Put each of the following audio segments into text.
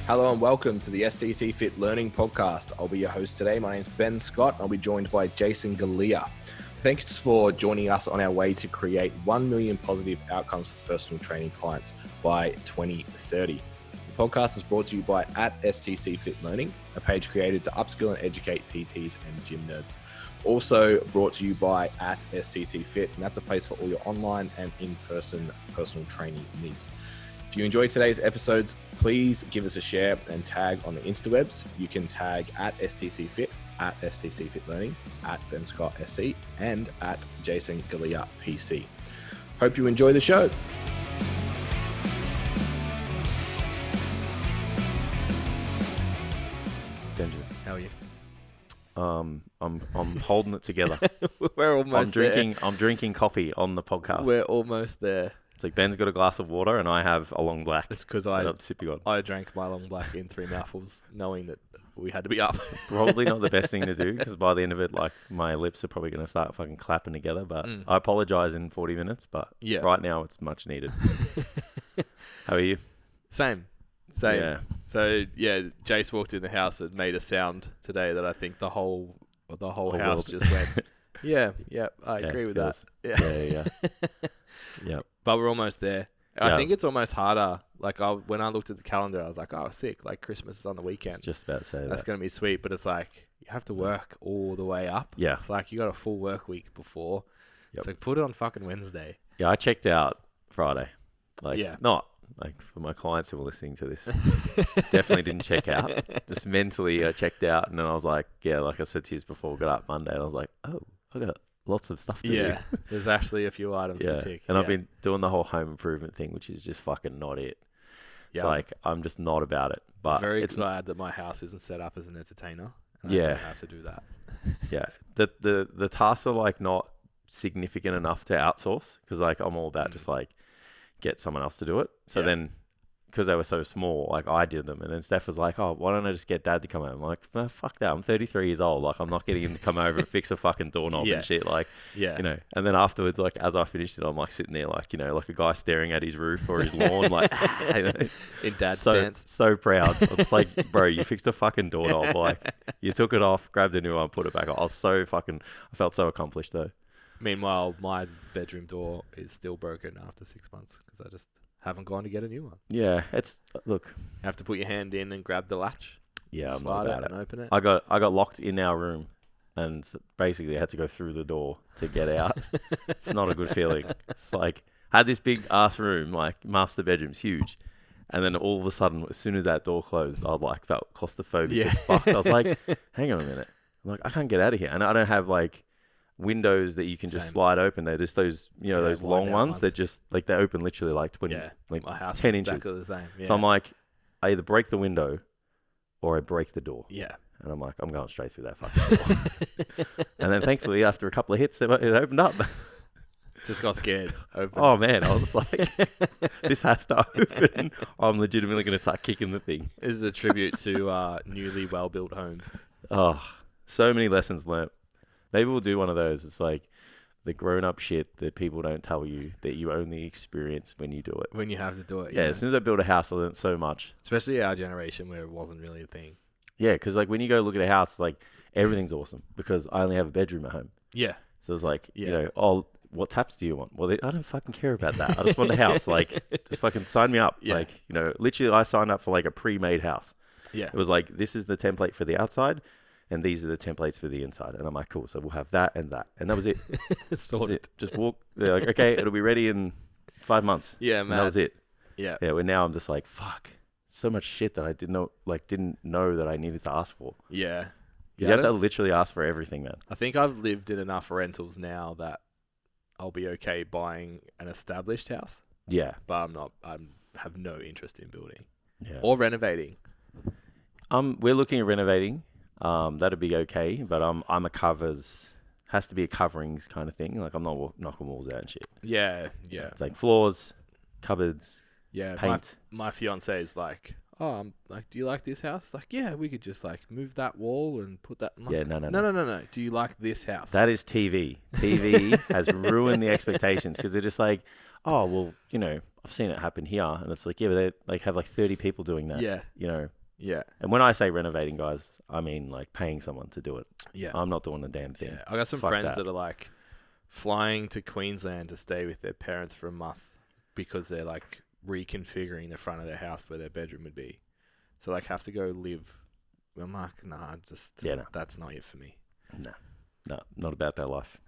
Hello and welcome to the STCfit Learning Podcast. I'll be your host today. My name's Ben Scott. I'll be joined by Jason Galea. Thanks for joining us on our way to create 1 million positive outcomes for personal training clients by 2030. The podcast is brought to you by @STCfit Learning, a page created to upskill and educate PTs and gym nerds. Also brought to you by @STCfit, and that's a place for all your online and in-person personal training needs. If you enjoyed today's episodes, please give us a share and tag on the Instawebs. You can tag @STCfit, @STCfit Learning, @BenScottSC, and @JasonGalea PC. Hope you enjoy the show. Benjamin, How are you? I'm holding it together. We're almost there. I'm drinking coffee on the podcast. We're almost there. It's like Ben's got a glass of water and I have a long black. It's because I'm sipping on. I drank my long black in 3 mouthfuls, knowing that we had to be up. Probably not the best thing to do because by the end of it, like my lips are probably going to start fucking clapping together. But I apologize in 40 minutes. But right now it's much needed. How are you? Same. Yeah. So Jace walked in the house and made a sound today that I think the whole house world. just went. I agree with that. Yeah. Yep. But we're almost there. I Yeah. think it's almost harder. Like when I looked at the calendar, I was like, "Oh, sick! Like Christmas is on the weekend. Just about to say That's that. gonna be sweet." But it's like you have to work all the way up. Yeah. It's like you got a full work week before. Yep. It's like put it on fucking Wednesday. Yeah, I checked out Friday. Yeah. Not like for my clients who were listening to this. Definitely didn't check out. Just mentally I checked out and then I was like, like I said to you before, got up Monday and I was like, oh, I got lots of stuff to do. There's actually a few items to tick. And I've been doing the whole home improvement thing, which is just fucking not it. It's like, I'm just not about it. But very glad that my house isn't set up as an entertainer. And I don't have to do that. Yeah. The tasks are like not significant enough to outsource because like I'm all about just like get someone else to do it. So then, because they were so small, like I did them, and then Steph was like, "Oh, why don't I just get Dad to come over?" I'm like, "No, fuck that! I'm 33 years old. Like I'm not getting him to come over and fix a fucking doorknob and shit." Like, you know. And then afterwards, like as I finished it, I'm like sitting there, like like a guy staring at his roof or his lawn, like in Dad stance. So proud. I'm just like, bro, you fixed a fucking doorknob. Like you took it off, grabbed a new one, put it back on. I felt so accomplished though. Meanwhile, my bedroom door is still broken after 6 months because I just haven't gone to get a new one. Yeah, look. You have to put your hand in and grab the latch. Yeah, I'm slide not about it and open it. I got locked in our room, and basically I had to go through the door to get out. It's not a good feeling. It's like I had this big ass room, like master bedroom's huge, and then all of a sudden, as soon as that door closed, I felt claustrophobic as fuck. I was like, hang on a minute, I'm like I can't get out of here, and I don't have like windows that you can just slide open. They're just those, those long ones that just like they open literally like 20, like my house 10 is inches. exactly the same. Yeah. So I'm like, I either break the window or I break the door. Yeah. And I'm like, I'm going straight through that fucking door. And then thankfully, after a couple of hits, it opened up. Just got scared. Oh man, I was like, this has to open. I'm legitimately going to start kicking the thing. This is a tribute to newly well-built homes. Oh, so many lessons learnt. Maybe we'll do one of those. It's like the grown-up shit that people don't tell you that you only experience when you do it. When you have to do it. Yeah, as soon as I built a house, I learned so much. Especially our generation where it wasn't really a thing. Yeah, because like when you go look at a house, like everything's awesome because I only have a bedroom at home. Yeah. So it's like, what taps do you want? Well, I don't fucking care about that. I just want a house. Like, just fucking sign me up. Yeah. Like, literally I signed up for like a pre-made house. Yeah. It was like, this is the template for the outside. And these are the templates for the inside. And I'm like, cool. So we'll have that and that. And that was it. Sorted. Just walk. They're like, okay, it'll be ready in 5 months. Yeah, man. And that was it. Yeah. Yeah. Well, now I'm just like, fuck. So much shit that I didn't know that I needed to ask for. Yeah. Because you have to literally ask for everything, man. I think I've lived in enough rentals now that I'll be okay buying an established house. Yeah. But I have no interest in building. Yeah. Or renovating. We're looking at renovating. That'd be okay, but I'm a covers, has to be a coverings kind of thing. Like I'm not knocking walls out and shit. Yeah. It's like floors, cupboards, paint. My fiance is like, oh, I'm like, do you like this house? Like, yeah, we could just like move that wall and put that. Yeah, no. Do you like this house? That is TV. TV has ruined the expectations because they're just like, oh, well, I've seen it happen here, and it's like, yeah, but they like have like 30 people doing that. Yeah. You know. Yeah. And when I say renovating, guys, I mean like paying someone to do it. Yeah. I'm not doing the damn thing. Yeah. I got some friends that are like flying to Queensland to stay with their parents for a month because they're like reconfiguring the front of their house where their bedroom would be. So like have to go live. I'm like, nah, that's not it for me. No, not about that life.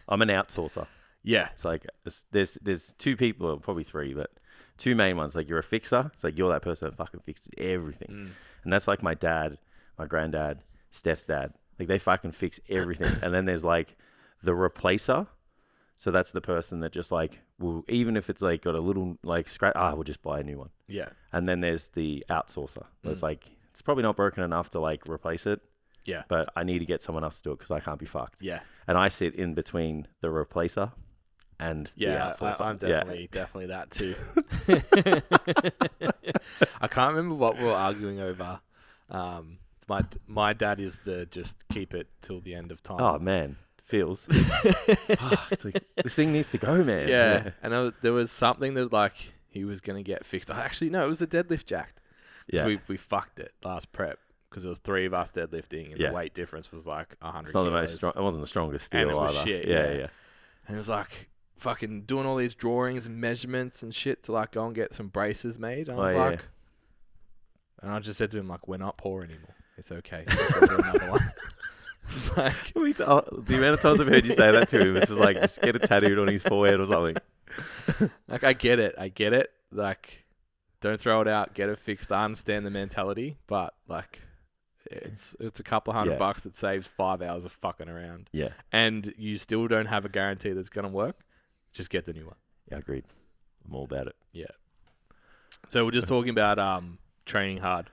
I'm an outsourcer. Yeah. It's like there's two people, or probably three, but two main ones. Like you're a fixer. It's like you're that person that fucking fixes everything. And that's like my dad, my granddad, Steph's dad. Like they fucking fix everything. And then there's like the replacer. So that's the person that just like will, even if it's like got a little like scratch, we'll just buy a new one. Yeah. And then there's the outsourcer. It's like it's probably not broken enough to like replace it. Yeah. But I need to get someone else to do it because I can't be fucked. Yeah. And I sit in between the replacer and the outsourcer. I'm definitely that too. I can't remember what we were arguing over. My dad is the just keep it till the end of time. Oh man, feels. Fuck, it's like this thing needs to go, man. Yeah. And there was something that like he was gonna get fixed. Actually, no, it was the deadlift jacked. Yeah. So we fucked it last prep. Because there was three of us deadlifting, and the weight difference was like 100 It's not kilos. the most strong. It wasn't the strongest steel and it was either. shit. Yeah. And it was like fucking doing all these drawings and measurements and shit to like go and get some braces made. And I was and I just said to him like, we're not poor anymore. It's okay. Let's go do another one. It's like the amount of times I've heard you say that to him, it's just like just get it tattooed on his forehead or something. Like I get it. Like don't throw it out. Get it fixed. I understand the mentality, but like. It's a couple of $100 that saves 5 hours of fucking around. Yeah. And you still don't have a guarantee that's going to work. Just get the new one. Yeah, agreed. I'm all about it. Yeah. So we're just talking about training hard.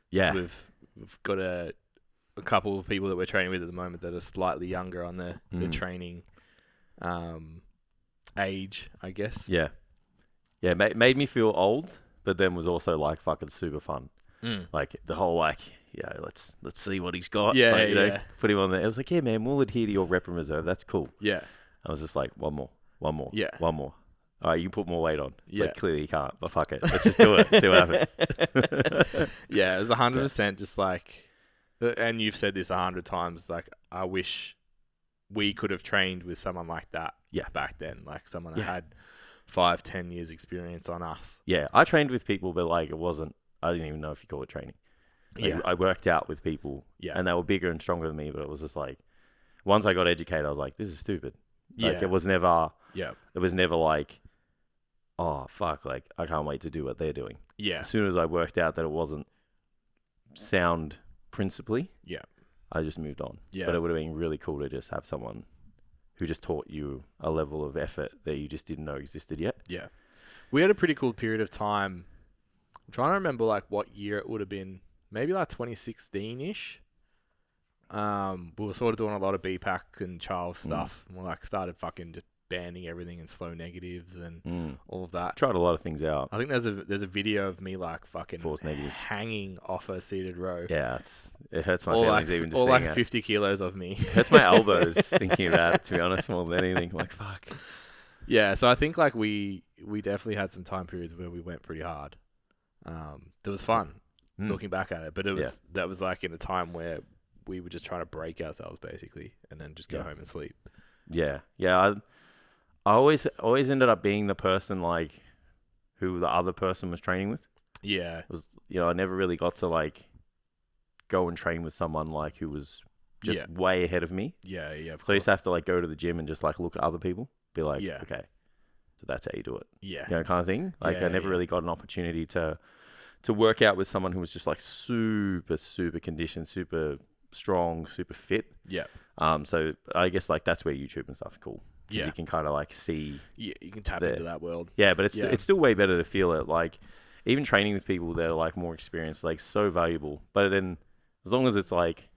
Yeah. So we've got a couple of people that we're training with at the moment that are slightly younger on the training age, I guess. Yeah. Yeah, made me feel old, but then was also like fucking super fun. Like the whole like, let's see what he's got. Yeah, like, you know, put him on there. I was like, yeah, man, we'll adhere to your rep and reserve. That's cool. Yeah. I was just like, one more. Yeah. One more. All right, you can put more weight on. It's like, clearly you can't, but fuck it. Let's just do it. See what happens. Yeah, it was 100% just like, and you've said this 100 times, like, I wish we could have trained with someone like that back then. Like someone that had 5-10 years experience on us. Yeah, I trained with people, but like I didn't even know if you call it training. Like, I worked out with people, and they were bigger and stronger than me, but it was just like, once I got educated, I was like, this is stupid. Like, it was never like, oh, fuck, like, I can't wait to do what they're doing. Yeah. As soon as I worked out that it wasn't sound principally, I just moved on. Yeah. But it would have been really cool to just have someone who just taught you a level of effort that you just didn't know existed yet. Yeah. We had a pretty cool period of time. I'm trying to remember, like, what year it would have been. Maybe like 2016-ish. We were sort of doing a lot of BPAC and Charles stuff. And we like started fucking just banning everything and slow negatives and all of that. Tried a lot of things out. I think there's a video of me like fucking hanging off a seated row. Yeah, it hurts my feelings even just seeing it. 50 kilos of me. It hurts my elbows thinking about it, to be honest, more than anything. Like, fuck. Yeah, so I think like we definitely had some time periods where we went pretty hard. It was fun. Looking back at it, but that was like in a time where we were just trying to break ourselves basically, and then just go home and sleep. Yeah. I always ended up being the person like who the other person was training with. Yeah, it was I never really got to like go and train with someone like who was just way ahead of me. Yeah. So I used to have to like go to the gym and just like look at other people, be like, okay, so that's how you do it. Yeah, kind of thing. Like I never really got an opportunity to work out with someone who was just like super, super conditioned, super strong, super fit. Yeah. So I guess like that's where YouTube and stuff is cool. Yeah. You can kind of like see. Yeah, you can tap into that world. Yeah, but it's still way better to feel it. Like even training with people that are like more experienced, like so valuable. But then as long as it's like,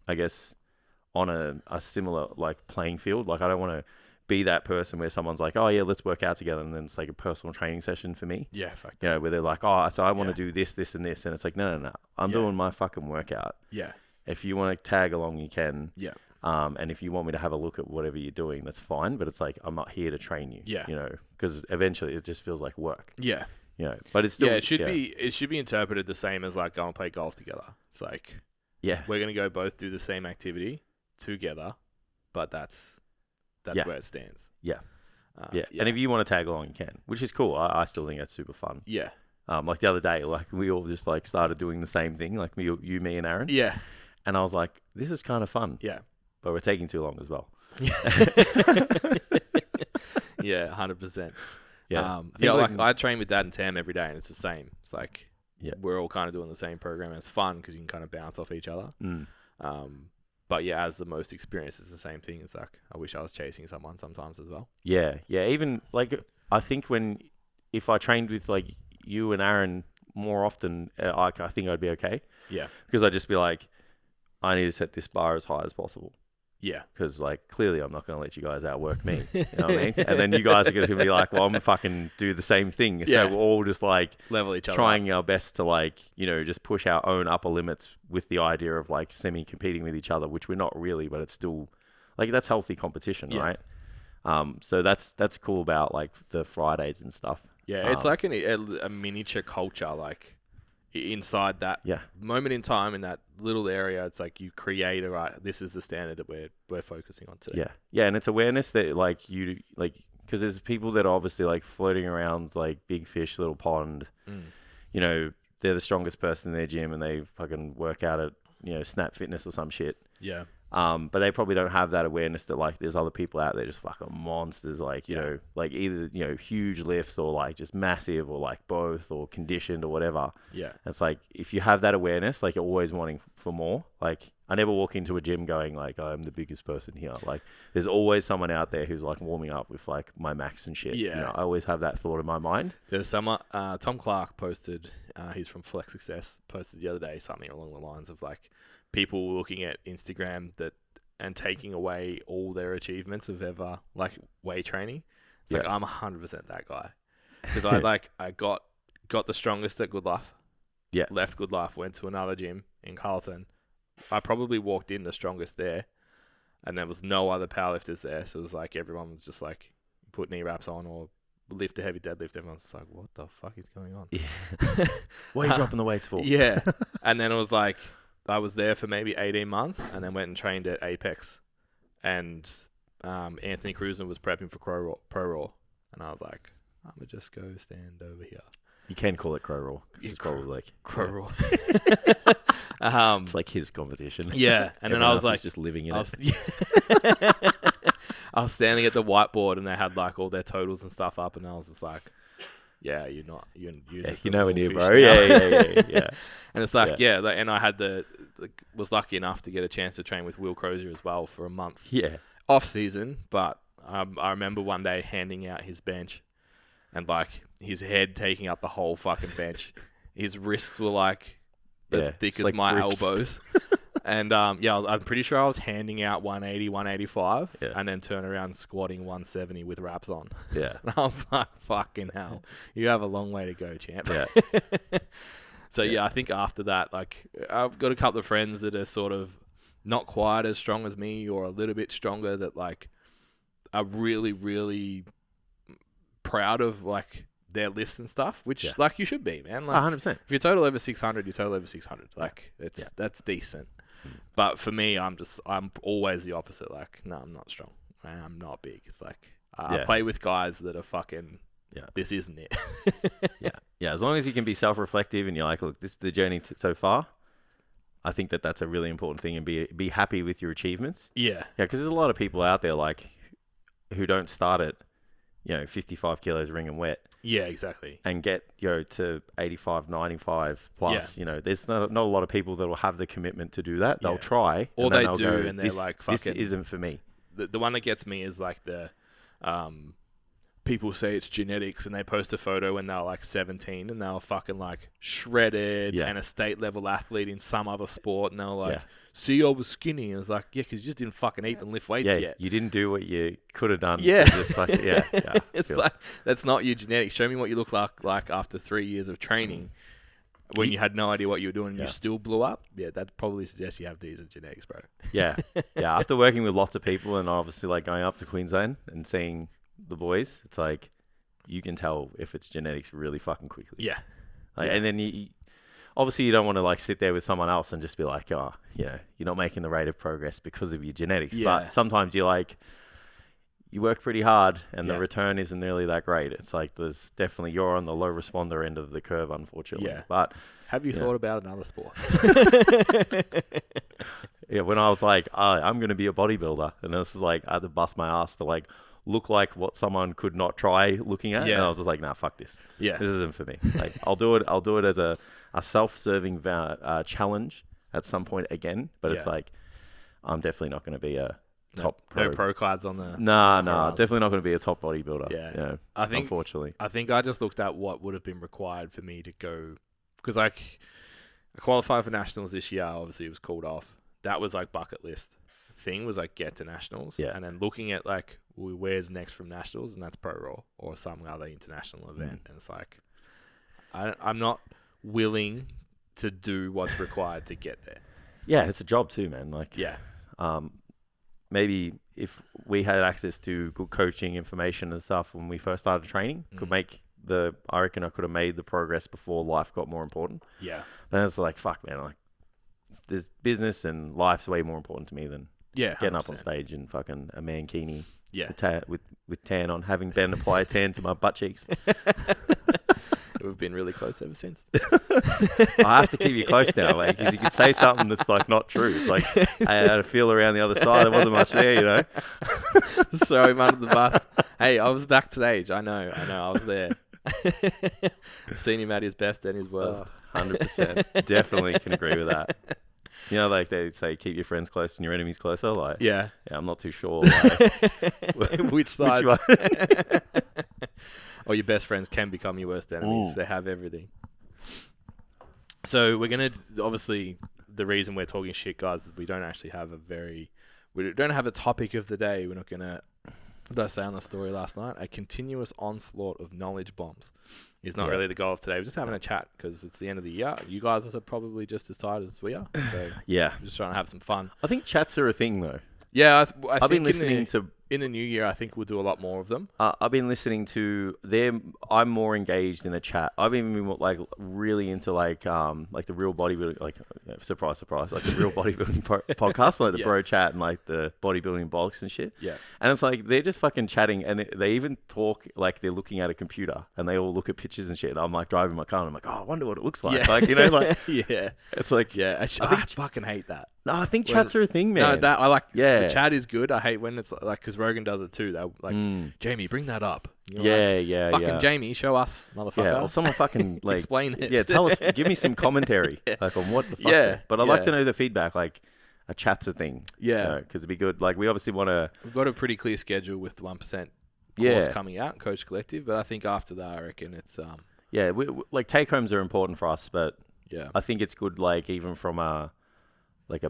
I guess on a similar like playing field, like I don't want to be that person where someone's like, oh yeah, let's work out together, and then it's like a personal training session for me. Yeah, fuck that. Where they're like, oh, so I want to do this, this, and this, and it's like, no, I'm doing my fucking workout. Yeah. If you want to tag along, you can. Yeah. And if you want me to have a look at whatever you're doing, that's fine. But it's like, I'm not here to train you. Yeah. You know, because eventually it just feels like work. Yeah. You know, but it's still... Yeah, it should be interpreted the same as like go and play golf together. It's like, yeah, we're going to go both do the same activity together, but that's where it stands. Yeah. Yeah. And if you want to tag along, you can, which is cool. I still think that's super fun. Yeah. Like the other day, like we all just like started doing the same thing, like you, me and Aaron. Yeah. And I was like, this is kind of fun. Yeah. But we're taking too long as well. Yeah, 100%. Yeah. I train with Dad and Tam every day, and it's the same. It's like we're all kind of doing the same program. And it's fun because you can kind of bounce off each other. But yeah, as the most experienced, it's the same thing. It's like, I wish I was chasing someone sometimes as well. Yeah. Yeah. Even like, I think if I trained with like you and Aaron more often, I think I'd be okay. Yeah. Because I'd just be like, I need to set this bar as high as possible. Yeah. Because, like, clearly I'm not going to let you guys outwork me. You know what I mean? And then you guys are going to be like, well, I'm going to fucking do the same thing. Yeah. So we're all just, like, level each other trying our best to, like, you know, just push our own upper limits with the idea of, like, semi-competing with each other, which we're not really, but it's still, like, that's healthy competition, right? So that's cool about, like, the Fridays and stuff. Yeah, it's like a miniature culture, like, inside that moment in time in that little area. It's like you create this is the standard that we're focusing on today. Yeah, and it's awareness that like you like, because there's people that are obviously like floating around like big fish, little pond. You know, they're the strongest person in their gym and they fucking work out at, you know, Snap Fitness or some shit. Yeah. But they probably don't have that awareness that like there's other people out there just fucking monsters, like, you know, like either, you know, huge lifts or like just massive or like both or conditioned or whatever. Yeah. It's like, if you have that awareness, like you're always wanting for more. Like I never walk into a gym going like, I'm the biggest person here. Like there's always someone out there who's like warming up with like my max and shit. Yeah. You know, I always have that thought in my mind. There's someone, Tom Clark posted, he's from Flex Success, posted the other day something along the lines of like, people looking at Instagram and taking away all their achievements of ever like weight training. It's like, I'm 100% that guy. Because I got the strongest at Good Life. Yeah. Left Good Life, went to another gym in Carlton. I probably walked in the strongest there, and there was no other powerlifters there. So it was like everyone was just like put knee wraps on or lift a heavy deadlift. Everyone's just like, what the fuck is going on? Yeah. What are you dropping the weights for? Yeah. And then it was like, I was there for maybe 18 months and then went and trained at Apex. And Anthony Cruiser was prepping for Pro Raw. And I was like, I'm going to just go stand over here. You can call it Crow Raw. It's probably like Crow Raw. It's like his competition. Yeah. And then I was like, just living in it. I was standing at the whiteboard and they had like all their totals and stuff up. And I was just like, yeah, you're not. You're just nowhere near, bro. Yeah. And it's like, and I had was lucky enough to get a chance to train with Will Crozier as well for a month. Yeah. Off season, but I remember one day handing out his bench, and like his head taking up the whole fucking bench. His wrists were like as thick as like my bricks. Elbows. And I'm pretty sure I was handing out 180, 185, and then turn around squatting 170 with wraps on. Yeah. And I was like, fucking hell, you have a long way to go, champ. Yeah. So I think after that, like I've got a couple of friends that are sort of not quite as strong as me or a little bit stronger that like are really, really proud of like their lifts and stuff, which like you should be, man. Like 100%. If you're total over 600, you're total over 600. Like that's decent. But for me, I'm always the opposite. Like, no, I'm not strong. I'm not big. It's like, I play with guys that are fucking, this isn't it. Yeah. As long as you can be self-reflective and you're like, look, this is the journey so far. I think that's a really important thing, and be happy with your achievements. Yeah. Yeah. Because there's a lot of people out there like who don't start at, 55 kilos ring and wet. Yeah, exactly. And get, to 85, 95 plus. Yeah. There's not a lot of people that will have the commitment to do that. They'll try. Or they do, and they're like, fucking, this isn't for me. The one that gets me is like the people say it's genetics, and they post a photo when they're like 17 and they're fucking like shredded and a state level athlete in some other sport, and they're like, see, I was skinny. And it's like, because you just didn't fucking eat and lift weights yet. You didn't do what you could have done. Yeah. It's like, that's not your genetics. Show me what you look like after 3 years of training. when you had no idea what you were doing and you still blew up, that probably suggests you have decent genetics, bro. Yeah. After working with lots of people and obviously like going up to Queensland and seeing the boys, it's like you can tell if it's genetics really fucking quickly. Yeah. And then you obviously you don't want to like sit there with someone else and just be like, oh, you're not making the rate of progress because of your genetics. Yeah. But sometimes you work pretty hard and the return isn't really that great. It's like there's definitely, you're on the low responder end of the curve, unfortunately. Yeah. But have you thought about another sport? When I was like, I'm going to be a bodybuilder, and this is like, I had to bust my ass to like look like what someone could not try looking at. Yeah. And I was just like, nah, fuck this. Yeah. This isn't for me. Like, I'll do it as a self-serving challenge at some point again. But it's like, I'm definitely not going to be a top no pro cards on the... No, definitely not going to be a top bodybuilder. Yeah. Unfortunately. I think I just looked at what would have been required for me to go... Because, like, I qualified for nationals this year. Obviously, it was called off. That was, like, bucket list thing was, like, get to nationals. Yeah. And then looking at, like, where's next from nationals, and that's pro raw or some other international event. And it's like, I'm not willing to do what's required to get there. Yeah, it's a job too, man. Like, maybe if we had access to good coaching information and stuff when we first started training, I reckon I could have made the progress before life got more important. Yeah. Then it's like, fuck, man, like, there's business and life's way more important to me than getting up on stage in fucking a mankini with tan on, having Ben apply a tan to my butt cheeks. We've been really close ever since. I have to keep you close now, like, because you could say something that's like not true. It's like I had a feel around the other side. There wasn't much there, you know. Sorry, I'm under the bus. Hey, I was backstage. I know. I was there. Seen him at his best and his worst. 100%. Definitely can agree with that. You know, like they say, keep your friends close and your enemies closer. Like, yeah, I'm not too sure. Like, which side? Or your best friends can become your worst enemies. Ooh. They have everything. So we're going to, obviously, the reason we're talking shit, guys, is we don't actually have we don't have a topic of the day. We're not going to, what did I say on the story last night? A continuous onslaught of knowledge bombs is not really the goal of today. We're just having a chat because it's the end of the year. You guys are probably just as tired as we are. So we're just trying to have some fun. I think chats are a thing, though. Yeah, I've been listening to... In the new year, I think we'll do a lot more of them. I've been listening to them. I'm more engaged in a chat. I've even been like really into like the real bodybuilding, like surprise, like the real bodybuilding podcast, like the bro chat and like the bodybuilding bollocks and shit. Yeah. And it's like they're just fucking chatting, and they even talk like they're looking at a computer, and they all look at pictures and shit. And I'm like driving my car, and I'm like, oh, I wonder what it looks like. Yeah. Like, you know, like it's like I fucking hate that. No, I think chats are a thing, man. No, that I like. Yeah, the chat is good. I hate when it's like, because Rogan does it too. They're like, Jamie, bring that up. Fucking Jamie, show us, motherfucker. Yeah, or someone fucking like explain it. Yeah, tell us, give me some commentary, like on what the fuck. Yeah, but I'd like to know the feedback. Like, a chat's a thing. Yeah, because it'd be good. Like, we obviously want to. We've got a pretty clear schedule with the 1% course coming out, Coach Collective. But I think after that, I reckon it's we like take homes are important for us, but I think it's good. Like, even from a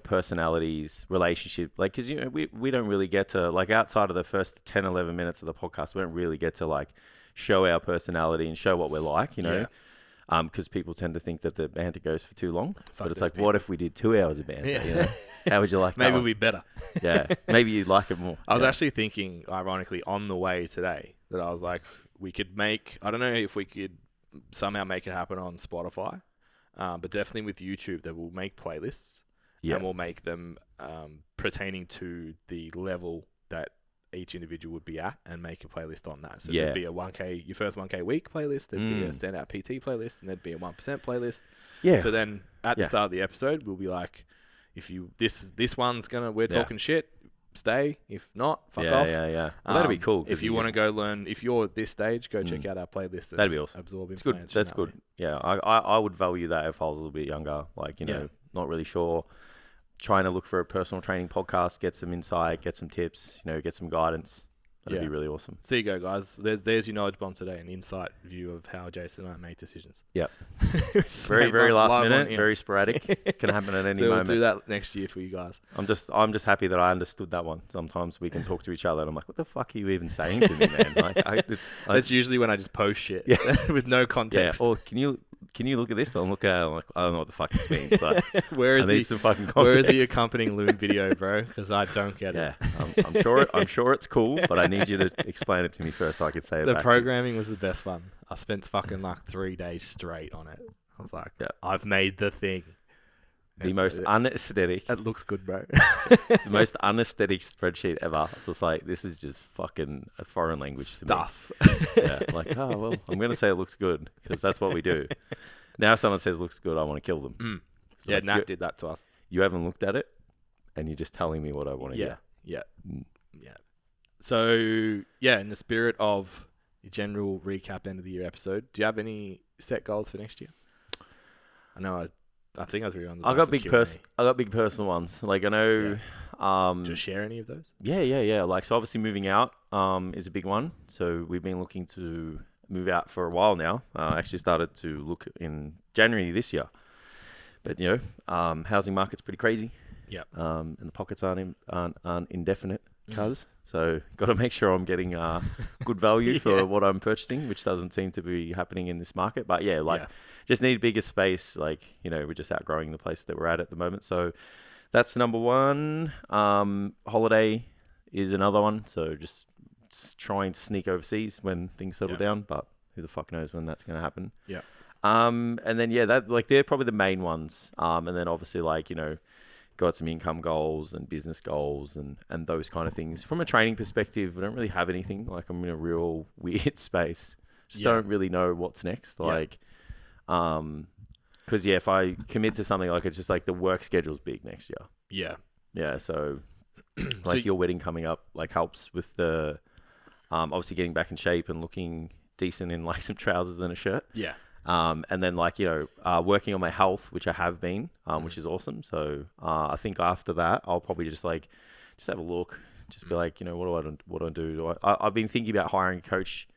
personalities relationship, like, because, you know, we don't really get to, like, outside of the first 10, 11 minutes of the podcast, we don't really get to like show our personality and show what we're like, you know, because people tend to think that the banter goes for too long. But it's like, what if we did 2 hours of banter? Yeah. You know? How would you like that? Maybe it'd be better. Yeah, maybe you'd like it more. I was actually thinking, ironically, on the way today, that I was like, we could make, I don't know if we could somehow make it happen on Spotify, but definitely with YouTube, that we'll make playlists. And we'll make them pertaining to the level that each individual would be at, and make a playlist on that. So there'd be your first 1K week playlist, there'd be a standout PT playlist, and there'd be a 1% playlist. Yeah. So then at the start of the episode, we'll be like, if you this one's we're talking shit, stay. If not, fuck off. Yeah. Well, that'd be cool. If you want to go learn, if you're at this stage, go check out our playlist. That'd be awesome. Absorb it's good. That's good. Way. Yeah, I would value that if I was a little bit younger. Like, you know, not really sure. Trying to look for a personal training podcast, get some insight, get some tips, you know, get some guidance. That'd be really awesome. So you go, guys. There's your knowledge bomb today, an insight view of how Jason and I make decisions. Yep. very last minute, very sporadic. Can happen at any moment. We'll do that next year for you guys. I'm just happy that I understood that one. Sometimes we can talk to each other, and I'm like, what the fuck are you even saying to me, man? Like, that's usually when I just post shit with no context. Yeah. Or can you can you look at this? I'm looking at it, I'm like, I don't know what the fuck this means. Like, Where is I need some fucking context. Where is the accompanying loom video, bro? Because I don't get it. Yeah, I'm sure it's cool, but I need you to explain it to me first so I could say it The back programming was the best one. I spent fucking like 3 days straight on it. I was like, I've made the thing. The most unaesthetic. It looks good, bro. The most unaesthetic spreadsheet ever. It's just like, this is just fucking a foreign language stuff. To me. Yeah, like, oh, well, I'm going to say it looks good because that's what we do. Now if someone says it looks good, I want to kill them. So yeah, like, Nat did that to us. You haven't looked at it and you're just telling me what I want to hear. Yeah. So, yeah, in the spirit of your general recap end of the year episode, do you have any set goals for next year? I know I think I was really on the I got big personal ones. Like I know do you share any of those? Yeah. Like so obviously moving out is a big one. So we've been looking to move out for a while now. Actually started to look in January this year. But you know, housing market's pretty crazy. Yeah. And the pockets aren't indefinite. So got to make sure I'm getting good value for what I'm purchasing, which doesn't seem to be happening in this market. But just need bigger space. Like, you know, we're just outgrowing the place that we're at the moment. So that's number one. Holiday is another one. So just trying to sneak overseas when things settle down. But who the fuck knows when that's going to happen. Yeah. And then, that like they're probably the main ones. And then obviously like, you know, got some income goals and business goals and those kind of things. From a training perspective, I don't really have anything. Like I'm in a real weird space. Just don't really know what's next. Like, because if I commit to something, like it's just like the work schedule's big next year. Yeah. Yeah. So like your wedding coming up, like helps with the, obviously getting back in shape and looking decent in like some trousers and a shirt. Yeah. And then like, you know, working on my health, which I have been, which is awesome. So, I think after that, I'll probably just have a look, just be like, you know, what do I do? I've been thinking about hiring a coach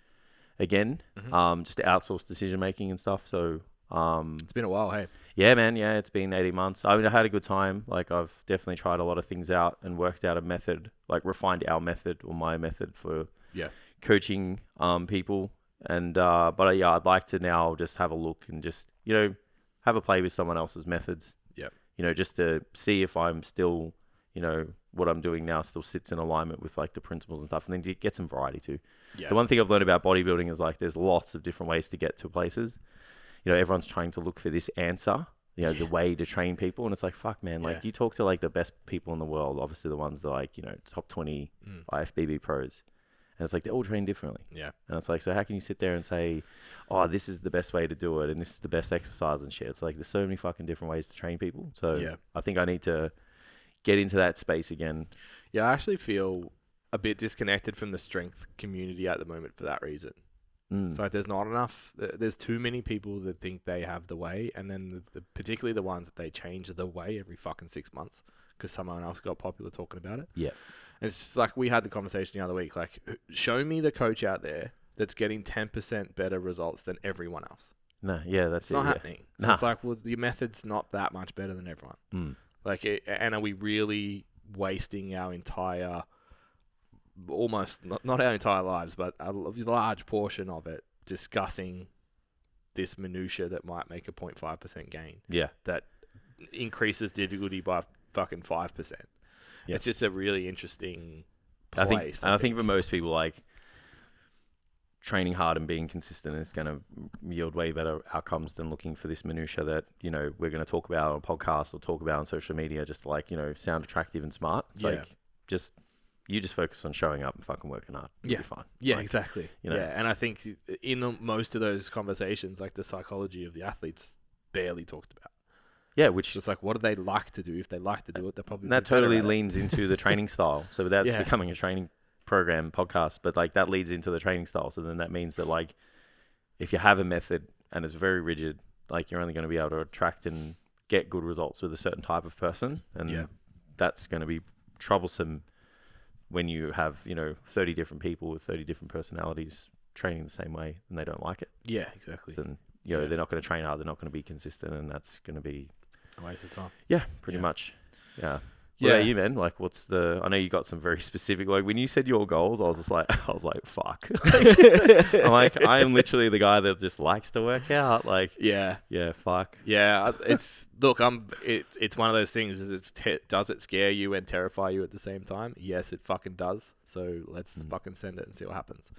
again, just to outsource decision-making and stuff. So, it's been a while. Hey. Yeah, man. Yeah. It's been 18 months. I mean, I had a good time. Like I've definitely tried a lot of things out and worked out a method, like refined our method or my method for coaching, people. And but I'd like to now just have a look and just, you know, have a play with someone else's methods. Yeah. You know, just to see if I'm still, you know, what I'm doing now still sits in alignment with like the principles and stuff, and then to get some variety too. Yeah. The one thing I've learned about bodybuilding is like there's lots of different ways to get to places. You know, everyone's trying to look for this answer, you know, the way to train people, and it's like, fuck, man, like you talk to like the best people in the world, obviously the ones that like, you know, top 20 IFBB pros. And it's like, they all train differently. Yeah. And it's like, so how can you sit there and say, oh, this is the best way to do it and this is the best exercise and shit? It's like, there's so many fucking different ways to train people. So I think I need to get into that space again. Yeah, I actually feel a bit disconnected from the strength community at the moment for that reason. So like, there's not enough, there's too many people that think they have the way, and then particularly the ones that they change the way every fucking 6 months because someone else got popular talking about it. Yeah. And it's just like we had the conversation the other week, like, show me the coach out there that's getting 10% better results than everyone else. No, yeah, that's it's not happening. So it's like, well, your method's not that much better than everyone. Like, and are we really wasting our entire, almost, not our entire lives, but a large portion of it discussing this minutia that might make a 0.5% gain? Yeah. That increases difficulty by fucking 5%. Yep. It's just a really interesting place. I think for most people, like, training hard and being consistent is going to yield way better outcomes than looking for this minutia that, you know, we're going to talk about on a podcast or talk about on social media, just to, like, you know, sound attractive and smart. It's like, you just focus on showing up and fucking working hard. You'll be fine. Yeah, like, exactly. You know? Yeah, and I think in most of those conversations, like, the psychology of the athletes barely talked about. Yeah, which is like, what do they like to do? If they like to do it, they're probably that totally leans into the training style. So that's becoming a training program podcast, but like that leads into the training style. So then that means that, like, if you have a method and it's very rigid, like, you're only going to be able to attract and get good results with a certain type of person, and that's going to be troublesome when you have, you know, 30 different people with 30 different personalities training the same way and they don't like it. Yeah, exactly. So then, you know, they're not going to train hard, they're not going to be consistent, and that's going to be a waste of time. Yeah, pretty much. Yeah. What about you, man? Like, I know you got some very specific, like when you said your goals, I was like, fuck. I'm like, I am literally the guy that just likes to work out. Like, yeah, fuck. Yeah, it's one of those things. Does it scare you and terrify you at the same time? Yes, it fucking does. So let's fucking send it and see what happens.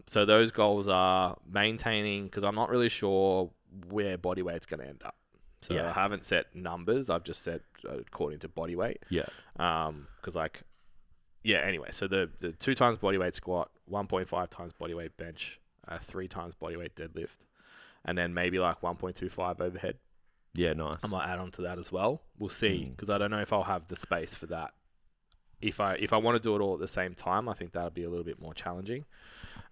So those goals are maintaining, because I'm not really sure where body weight's going to end up. So I haven't set numbers. I've just set according to body weight. Yeah. Anyway, so the 2 times body weight squat, 1.5 times body weight bench, 3 times body weight deadlift, and then maybe like 1.25 overhead. Yeah, nice. I might add on to that as well. We'll see, because I don't know if I'll have the space for that. If I want to do it all at the same time, I think that'll be a little bit more challenging.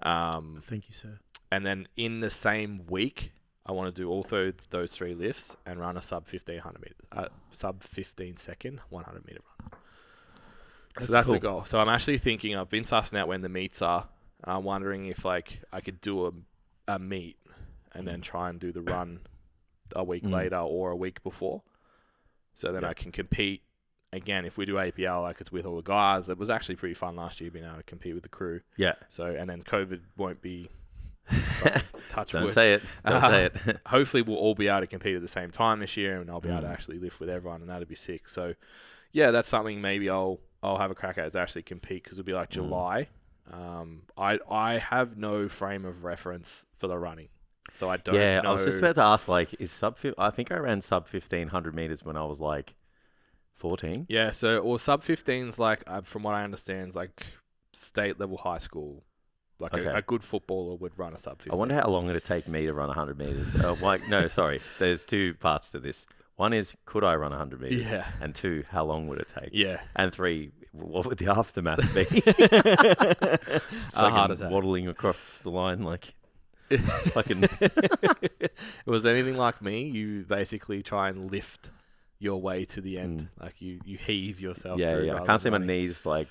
Thank you, sir. And then in the same week, I want to do also those 3 lifts and run a sub 15 second 100 meter run. So that's cool. The goal. So I'm actually thinking, I've been sussing out when the meets are. I'm wondering if like I could do a meet and then try and do the run a week later or a week before. So then I can compete again. If we do APL, like it's with all the guys. It was actually pretty fun last year being able to compete with the crew. Yeah. So, and then COVID won't be touch Don't wood. say it. Don't say it. Hopefully we'll all be able to compete at the same time this year, and I'll be able to actually lift with everyone, and that'd be sick. So yeah, that's something maybe I'll have a crack at to actually compete, because it'll be like July. I have no frame of reference for the running, so I don't know. I was just about to ask, like, I think I ran sub 1500 meters when I was like 14. Yeah, so sub 15's like, from what I understand, is like state level high school. Like a good footballer would run a sub 15. I wonder how long it'd take me to run 100 meters. No, sorry. There's 2 parts to this. One is, could I run 100 meters? Yeah. And 2, how long would it take? Yeah. And 3, what would the aftermath be? It's hard as waddling across the line like fucking. If it was anything like me, you basically try and lift your way to the end. Like you heave yourself through. Yeah. I can't see my knees like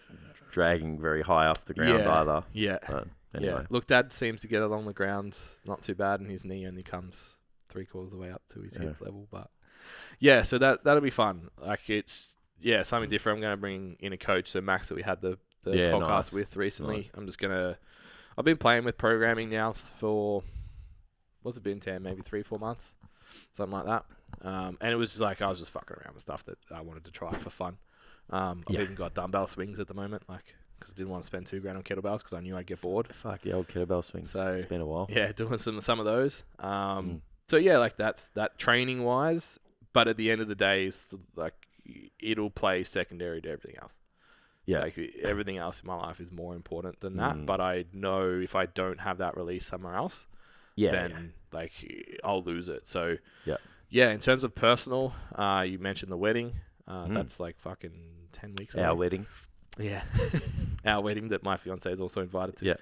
dragging very high off the ground either. Yeah. But anyway. Yeah. Look, Dad seems to get along the ground not too bad, and his knee only comes 3/4 of the way up to his hip level. But yeah, so that'll be fun. Like it's something different. I'm going to bring in a coach. So Max, that we had the podcast with recently. Nice. I've been playing with programming now for, what's it been, Tam? Maybe 3-4 months, something like that. And it was just like, I was just fucking around with stuff that I wanted to try for fun. I've even got dumbbell swings at the moment, like, because I didn't want to spend $2,000 on kettlebells because I knew I'd get bored. Fuck the old kettlebell swings. So it's been a while. Yeah, doing some of those. So yeah, like that's that training wise. But at the end of the day, it's like it'll play secondary to everything else. Yeah, like everything else in my life is more important than that. But I know if I don't have that release somewhere else, then like I'll lose it. So yeah. In terms of personal, you mentioned the wedding. That's like fucking 10 weeks away. Our wedding. Yeah. Our wedding that my fiance is also invited to. Yeah.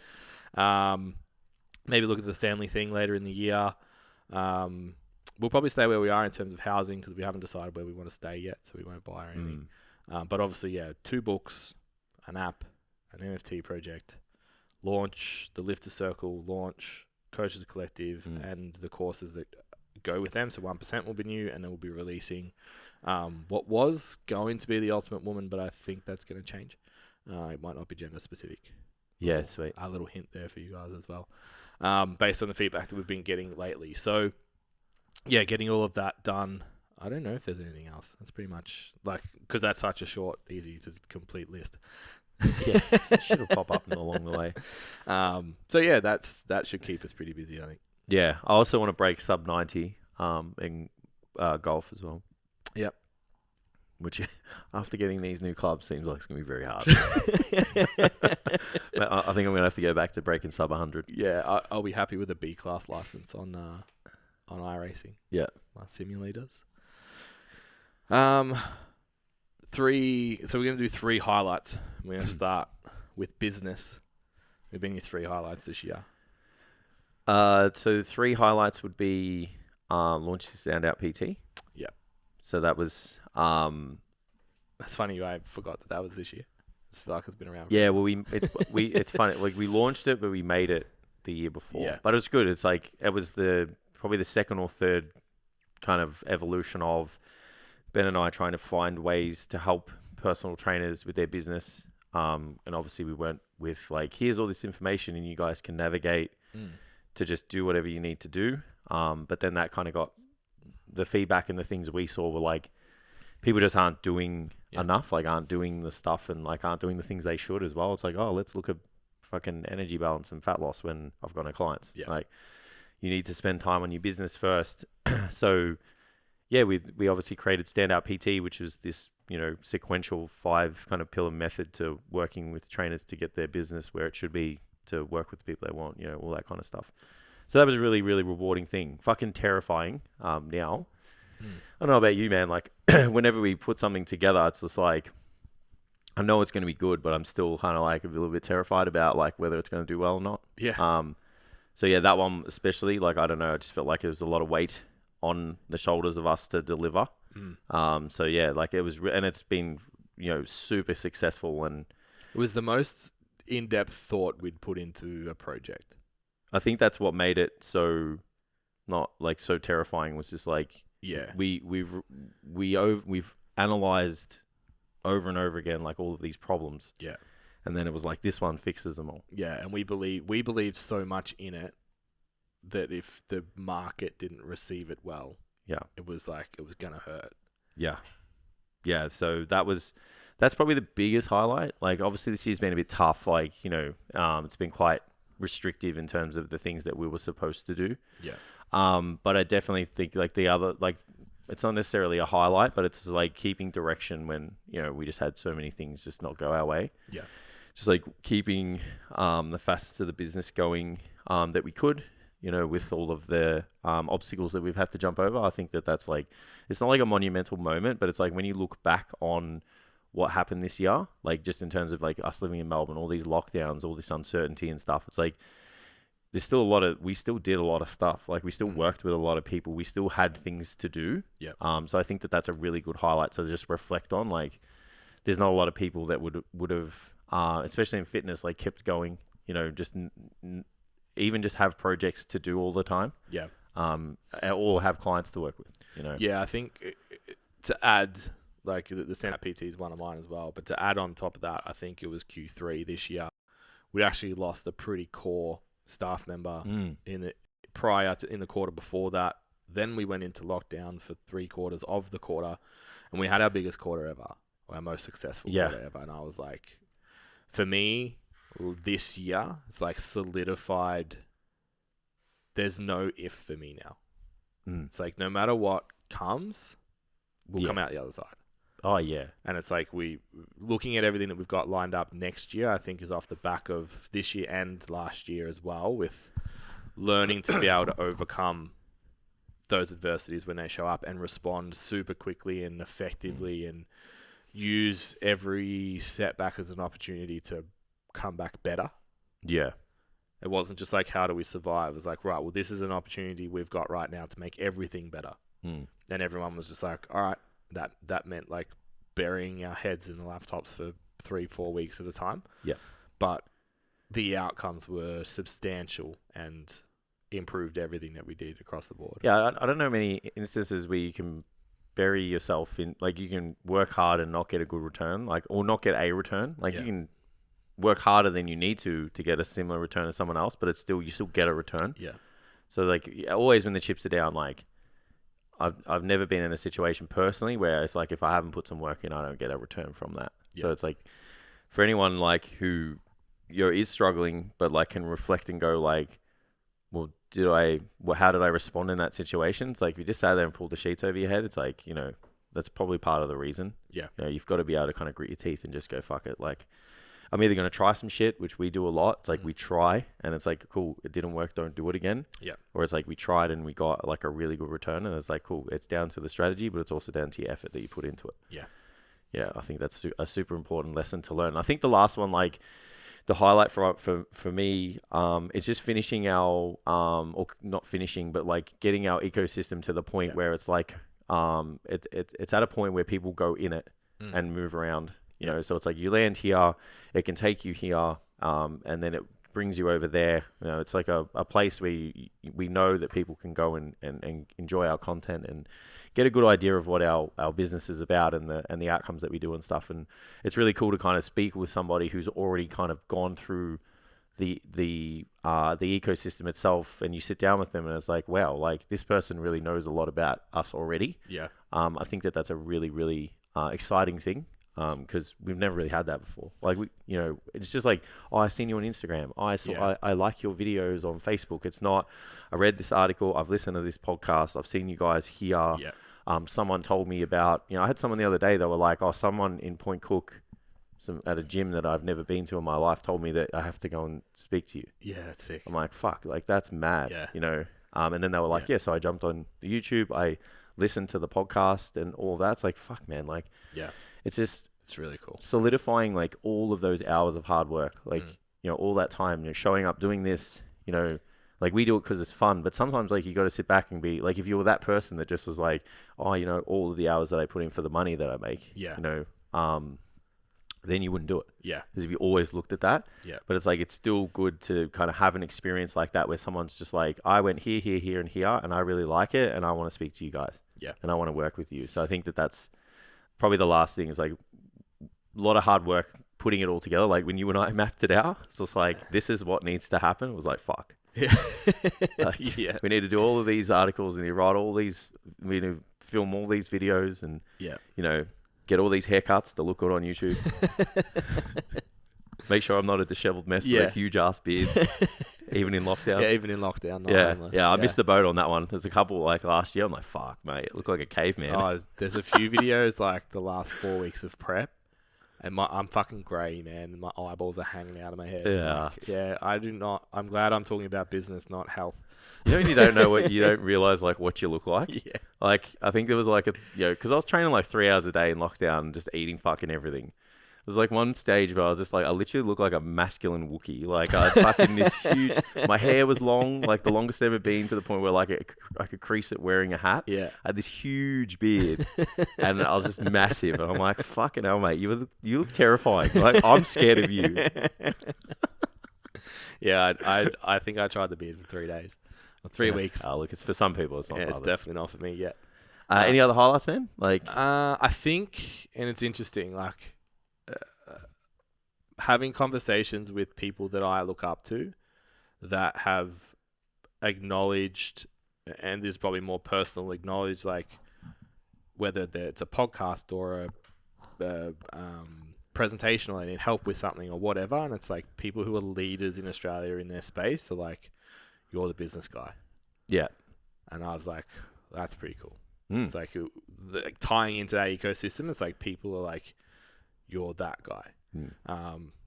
Maybe look at the family thing later in the year. We'll probably stay where we are in terms of housing because we haven't decided where we want to stay yet, so we won't buy or anything. But obviously, 2 books, an app, an NFT project, launch, the Lifter Circle, launch, Coaches Collective, and the courses that go with them. So 1% will be new, and then we'll be releasing what was going to be the Ultimate Woman, but I think that's going to change. It might not be gender specific. Yeah, sweet. A little hint there for you guys as well, based on the feedback that we've been getting lately. So, yeah, getting all of that done. I don't know if there's anything else. That's pretty much like, because that's such a short, easy to complete list. Yeah, should pop up along the way. So yeah, that should keep us pretty busy, I think. Yeah, I also want to break sub 90 in golf as well. Yep. Which, after getting these new clubs, seems like it's going to be very hard. But I think I'm going to have to go back to breaking sub 100. Yeah, I'll be happy with a B class license on iRacing. Yeah. My simulators. 3. So we're going to do 3 highlights. We're going to start with business. We've been your 3 highlights this year. So 3 highlights would be launch the Standout PT. Yeah. So that was... That's funny. I forgot that was this year. I feel like it's been around. Yeah, well, it's funny. Like, we launched it, but we made it the year before. Yeah. But it was good. It's like, it was probably the second or third kind of evolution of Ben and I trying to find ways to help personal trainers with their business. And obviously we went with like, here's all this information and you guys can navigate to just do whatever you need to do. But then that kind of got the feedback, and the things we saw were like, people just aren't doing enough, like aren't doing the stuff and like aren't doing the things they should as well. It's like, oh, let's look at fucking energy balance and fat loss when I've got no clients. Yeah. Like, you need to spend time on your business first. So yeah, we obviously created Standout PT, which was this, you know, sequential 5 kind of pillar method to working with trainers to get their business where it should be, to work with the people they want, you know, all that kind of stuff. So that was a really, really rewarding thing. Fucking terrifying now. I don't know about you, man. Like, whenever we put something together, it's just like, I know it's going to be good, but I'm still kind of like a little bit terrified about like whether it's going to do well or not. Yeah. So yeah, that one especially, like, I don't know, I just felt like there was a lot of weight on the shoulders of us to deliver. So yeah, like it was, and it's been, you know, super successful, and it was the most in-depth thought we'd put into a project. I think that's what made it so not like so terrifying, was just like, yeah, we've analyzed over and over again, like all of these problems. Yeah. And then it was like, this one fixes them all. Yeah. And we believed so much in it that if the market didn't receive it well, it was like, it was going to hurt. Yeah. Yeah. So that's probably the biggest highlight. Like, obviously this year's been a bit tough. Like, you know, it's been quite restrictive in terms of the things that we were supposed to do. Yeah. But I definitely think like the other, like, it's not necessarily a highlight, but it's like keeping direction when, you know, we just had so many things just not go our way. Yeah. Just like keeping the facets of the business going that we could, you know, with all of the obstacles that we've had to jump over. I think that's like, it's not like a monumental moment, but it's like when you look back on what happened this year, like just in terms of like us living in Melbourne, all these lockdowns, all this uncertainty and stuff, it's like, there's still we still did a lot of stuff. Like, we still worked with a lot of people. We still had things to do. Yeah. So I think that's a really good highlight to just reflect on. Like, there's not a lot of people that would have, especially in fitness, like kept going, you know, just even just have projects to do all the time. Yeah. Or have clients to work with, you know. Yeah. I think to add, like, the stand-up PT is one of mine as well, but to add on top of that, I think it was Q3 this year, we actually lost a pretty core staff member in the quarter before that. Then we went into lockdown for 3 quarters of the quarter, and we had our biggest quarter ever, or our most successful quarter ever. And I was like, for me, this year, it's like solidified. There's no if for me now. It's like, no matter what comes, we'll come out the other side. Oh, yeah. And it's like, looking at everything that we've got lined up next year, I think is off the back of this year and last year as well, with learning to be able to overcome those adversities when they show up and respond super quickly and effectively and use every setback as an opportunity to come back better. Yeah. It wasn't just like, how do we survive? It was like, right, well, this is an opportunity we've got right now to make everything better. And everyone was just like, all right. That meant like burying our heads in the laptops for 3-4 weeks at a time. Yeah. But the outcomes were substantial and improved everything that we did across the board. Yeah. I don't know many instances where you can bury yourself in, like, you can work hard and not get a good return, like, or not get a return. Like, you can work harder than you need to get a similar return as someone else, but you still get a return. Yeah. So like, always when the chips are down, like, I've never been in a situation personally where it's like, if I haven't put some work in, I don't get a return from that. Yeah. So it's like, for anyone like who is struggling, but like can reflect and go like, well, how did I respond in that situation? It's like, if you just sat there and pulled the sheets over your head, it's like, you know, that's probably part of the reason. Yeah. You know, you've got to be able to kind of grit your teeth and just go, fuck it. Like, I'm either going to try some shit, which we do a lot. It's like, we try and it's like, cool, it didn't work, don't do it again. Yeah. Or it's like, we tried and we got like a really good return, and it's like, cool, it's down to the strategy, but it's also down to your effort that you put into it. Yeah. Yeah. I think that's a super important lesson to learn. I think the last one, like the highlight for me, is just finishing our, or not finishing, but like getting our ecosystem to the point where it's like, it's at a point where people go in it and move around. You know, so it's like, you land here, it can take you here, and then it brings you over there. You know, it's like a place where we know that people can go and enjoy our content and get a good idea of what our business is about and the outcomes that we do and stuff. And it's really cool to kind of speak with somebody who's already kind of gone through the ecosystem itself, and you sit down with them and it's like, wow, like this person really knows a lot about us already. Yeah. I think that's a really, really exciting thing. Because we've never really had that before. Like it's just like, oh, I seen you on Instagram. I like your videos on Facebook. It's not, I read this article. I've listened to this podcast. I've seen you guys here. Yeah. Someone told me about, I had someone the other day that were like, oh, someone in Point Cook, at a gym that I've never been to in my life, told me that I have to go and speak to you. Yeah, that's sick. I'm like, fuck, like that's mad. Yeah. And then they were like, yeah. So I jumped on YouTube. I listened to the podcast and all of that. It's like, fuck, man. Like, yeah. It's really cool. Solidifying like all of those hours of hard work, like, all that time, showing up, doing this, like we do it because it's fun. But sometimes like you got to sit back and be like, if you were that person that just was like, oh, all of the hours that I put in for the money that I make, then you wouldn't do it. Yeah. Because if you always looked at that. Yeah. But it's like, it's still good to kind of have an experience like that where someone's just like, I went here, here, here, and here, and I really like it. And I want to speak to you guys. Yeah. And I want to work with you. So I think that's probably the last thing is like a lot of hard work putting it all together. Like when you and I mapped it out, it's just like, this is what needs to happen. It was like, fuck. Yeah. Yeah. We need to do all of these articles and write all these, we need to film all these videos and, get all these haircuts to look good on YouTube. Make sure I'm not a disheveled mess with a huge ass beard, even in lockdown. Yeah, even in lockdown. I missed the boat on that one. There's a couple like last year. I'm like, fuck, mate, it looked like a caveman. Oh, there's a few videos like the last 4 weeks of prep, and I'm fucking grey, man. My eyeballs are hanging out of my head. Yeah, I do not. I'm glad I'm talking about business, not health. When you don't know what you don't realize like what you look like. Yeah. Like I think there was like because I was training like 3 hours a day in lockdown and just eating fucking everything. There's like one stage where I was just like, I literally look like a masculine Wookiee. Like I fucking this huge, my hair was long, like the longest ever been, to the point where like I could crease it wearing a hat. Yeah. I had this huge beard and I was just massive. And I'm like, fucking hell, mate, you look terrifying. Like I'm scared of you. Yeah. I think I tried the beard for 3 days. 3 weeks. Oh, look, it's for some people. It's not. It's definitely not for me yet. Any other highlights, man? Like, I think, and it's interesting, like having conversations with people that I look up to that have acknowledged, and this is probably more personal, acknowledged like whether it's a podcast or a presentation or they need help with something or whatever, and it's like people who are leaders in Australia in their space are like, you're the business guy. Yeah. And I was like, that's pretty cool. It's like tying into that ecosystem, it's like people are like, you're that guy.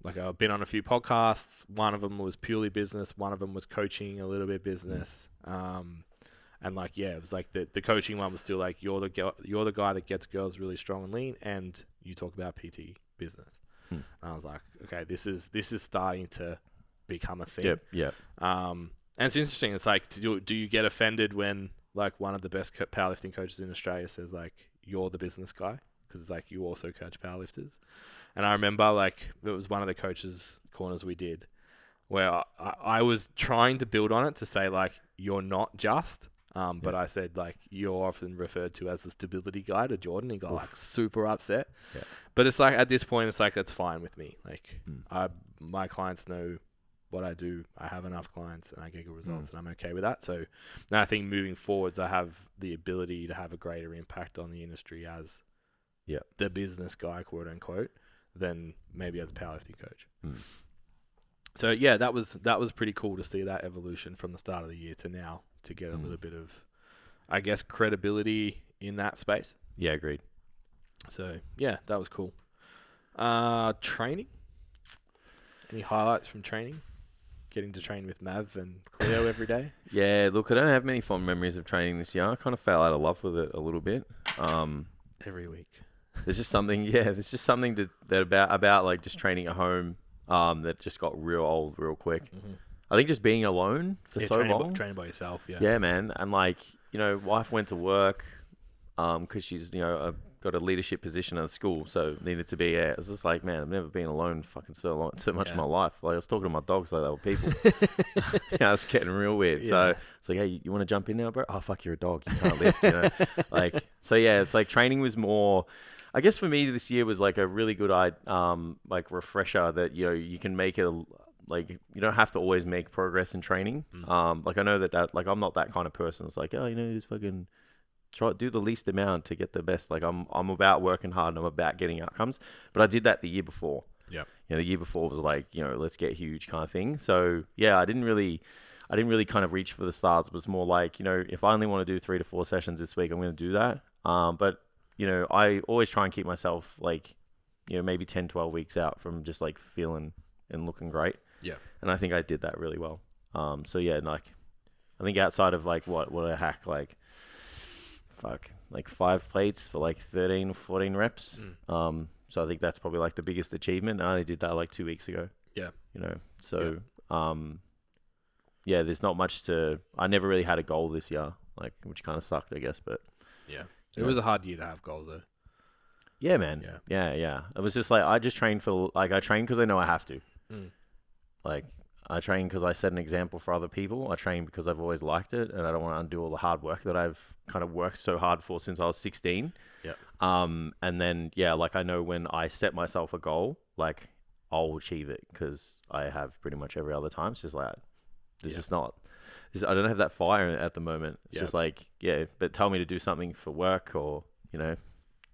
Like I've been on a few podcasts. One of them was purely business. One of them was coaching, a little bit business. And like, yeah, it was like the coaching one was still like, you're the guy that gets girls really strong and lean, and you talk about PT business. And I was like, okay, this is starting to become a thing. Yep. And it's interesting. It's like, do you get offended when like one of the best powerlifting coaches in Australia says like, you're the business guy? Because it's like, you also coach powerlifters. And I remember like, it was one of the coaches corners we did where I was trying to build on it to say like, you're not just, but I said like, you're often referred to as the stability guy to Jordan. He got like super upset. Yeah. But it's like, at this point, it's like, that's fine with me. Like my clients know what I do. I have enough clients and I get good results and I'm okay with that. So now I think moving forwards, I have the ability to have a greater impact on the industry as the business guy, quote unquote, than maybe as a powerlifting coach. So yeah, that was pretty cool to see that evolution from the start of the year to now, to get a little bit of, I guess, credibility in that space. Yeah, agreed. So yeah, that was cool. Training? Any highlights from training? Getting to train with Mav and Cleo every day? Yeah, look, I don't have many fond memories of training this year. I kind of fell out of love with it a little bit. Every week. There's just something that about like just training at home that just got real old real quick. I think just being alone for so long. Training by yourself, yeah. Yeah, man. And like, wife went to work because she's, got got a leadership position at the school, so needed to be there. It was just like, man, I've never been alone fucking so much in my life. Like I was talking to my dogs like they were people. I was getting real weird. Yeah. So it's like, hey, you want to jump in now, bro? Oh, fuck, you're a dog. You can't lift, you know? Like, so yeah, it's like training was more, I guess for me this year was like a really good, like refresher that, you know, you can make it like, you don't have to always make progress in training. Like I know that like I'm not that kind of person. It's like, oh, you know, just fucking try do the least amount to get the best. Like I'm about working hard and I'm about getting outcomes. But I did that the year before. Yeah. You know, the year before was like, you know, let's get huge kind of thing. So yeah, I didn't really kind of reach for the stars. It was more like, you know, if I only want to do 3 to 4 sessions this week, I'm going to do that. But you know, I always try and keep myself like, you know, maybe 10, 12 weeks out from just like feeling and looking great. Yeah. And I think I did that really well. So yeah, like I think outside of like what a hack, like 5 plates for like 13 or 14 reps. So I think that's probably like the biggest achievement. And I only did that like 2 weeks ago. Yeah. You know, so yeah, there's not much I never really had a goal this year, like, which kind of sucked, I guess, but yeah. It was a hard year to have goals though. Yeah, man. Yeah. It was just like, I just trained I train because I know I have to. Like, I train because I set an example for other people. I train because I've always liked it, and I don't want to undo all the hard work that I've kind of worked so hard for since I was 16. Yeah. And then, yeah, like I know when I set myself a goal, like I'll achieve it because I have pretty much every other time. It's just like, I don't have that fire at the moment. It's just like, yeah, but tell me to do something for work or, you know,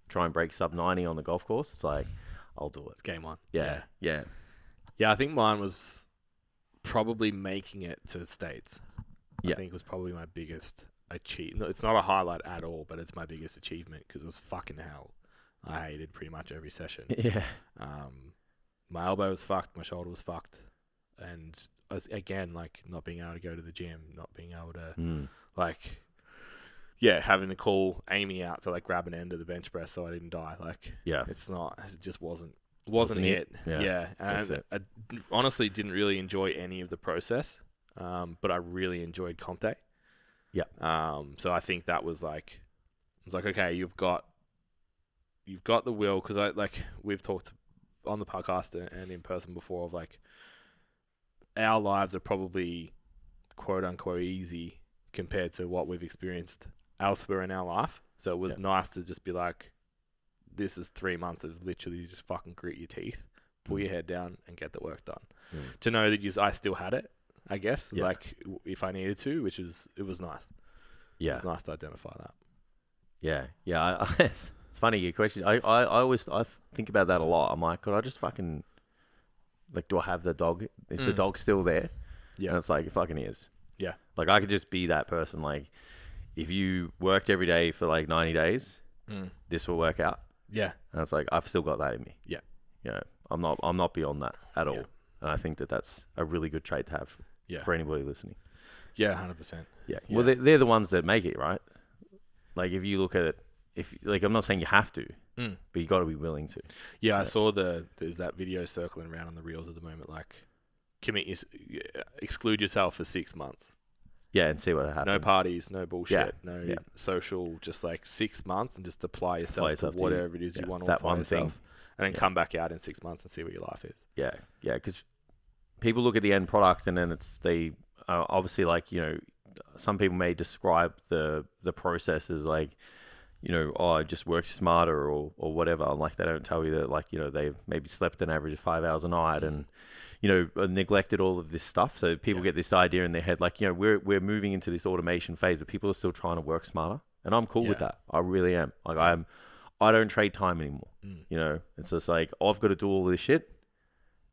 try and break sub 90 on the golf course. It's like, I'll do it. It's game on. Yeah. Yeah, I think mine was probably making it to the States. I think it was probably my biggest achievement. It's not a highlight at all, but it's my biggest achievement because it was fucking hell. I hated pretty much every session. Yeah. My elbow was fucked. My shoulder was fucked. And again, like not being able to go to the gym, not being able to like, yeah, having to call Amy out to like grab an end of the bench press so I didn't die. Like, yeah, it just wasn't it. Yeah. And I honestly didn't really enjoy any of the process, but I really enjoyed comp day. Yeah. So I think that was like, I was like, okay, you've got the will, because we've talked on the podcast and in person before of like, our lives are probably quote unquote easy compared to what we've experienced elsewhere in our life. So it was nice to just be like, this is 3 months of literally just fucking grit your teeth, pull your head down and get the work done. To know that I still had it, I guess, like if I needed to, it was nice. Yeah. It's nice to identify that. Yeah. Yeah. It's funny, your question. I always think about that a lot. I'm like, could I just fucking, like, do I have the dog? Is the dog still there? Yeah. And it's like, it fucking is. Yeah. Like, I could just be that person. Like, if you worked every day for like 90 days, this will work out. Yeah. And it's like, I've still got that in me. Yeah. You know, I'm not beyond that at all. And I think that that's a really good trait to have for anybody listening. Yeah, 100%. Yeah. Well, they're the ones that make it, right? Like, if you look at it, I'm not saying you have to, but you got to be willing to. Yeah, I saw there's that video circling around on the reels at the moment, like, exclude yourself for 6 months. Yeah, and see what happens. No parties, no bullshit, no social, just like 6 months and just apply yourself to whatever it is you want to apply yourself. And then come back out in 6 months and see what your life is. Yeah, yeah, because people look at the end product and then they obviously, like, you know, some people may describe the process as like, you know, I just worked smarter or whatever. And like, they don't tell you that, like, you know, they've maybe slept an average of 5 hours a night and, you know, neglected all of this stuff. So people get this idea in their head, like, you know, we're moving into this automation phase, but people are still trying to work smarter. And I'm cool with that. I really am. Like, I don't trade time anymore. You know, it's just like, I've got to do all this shit.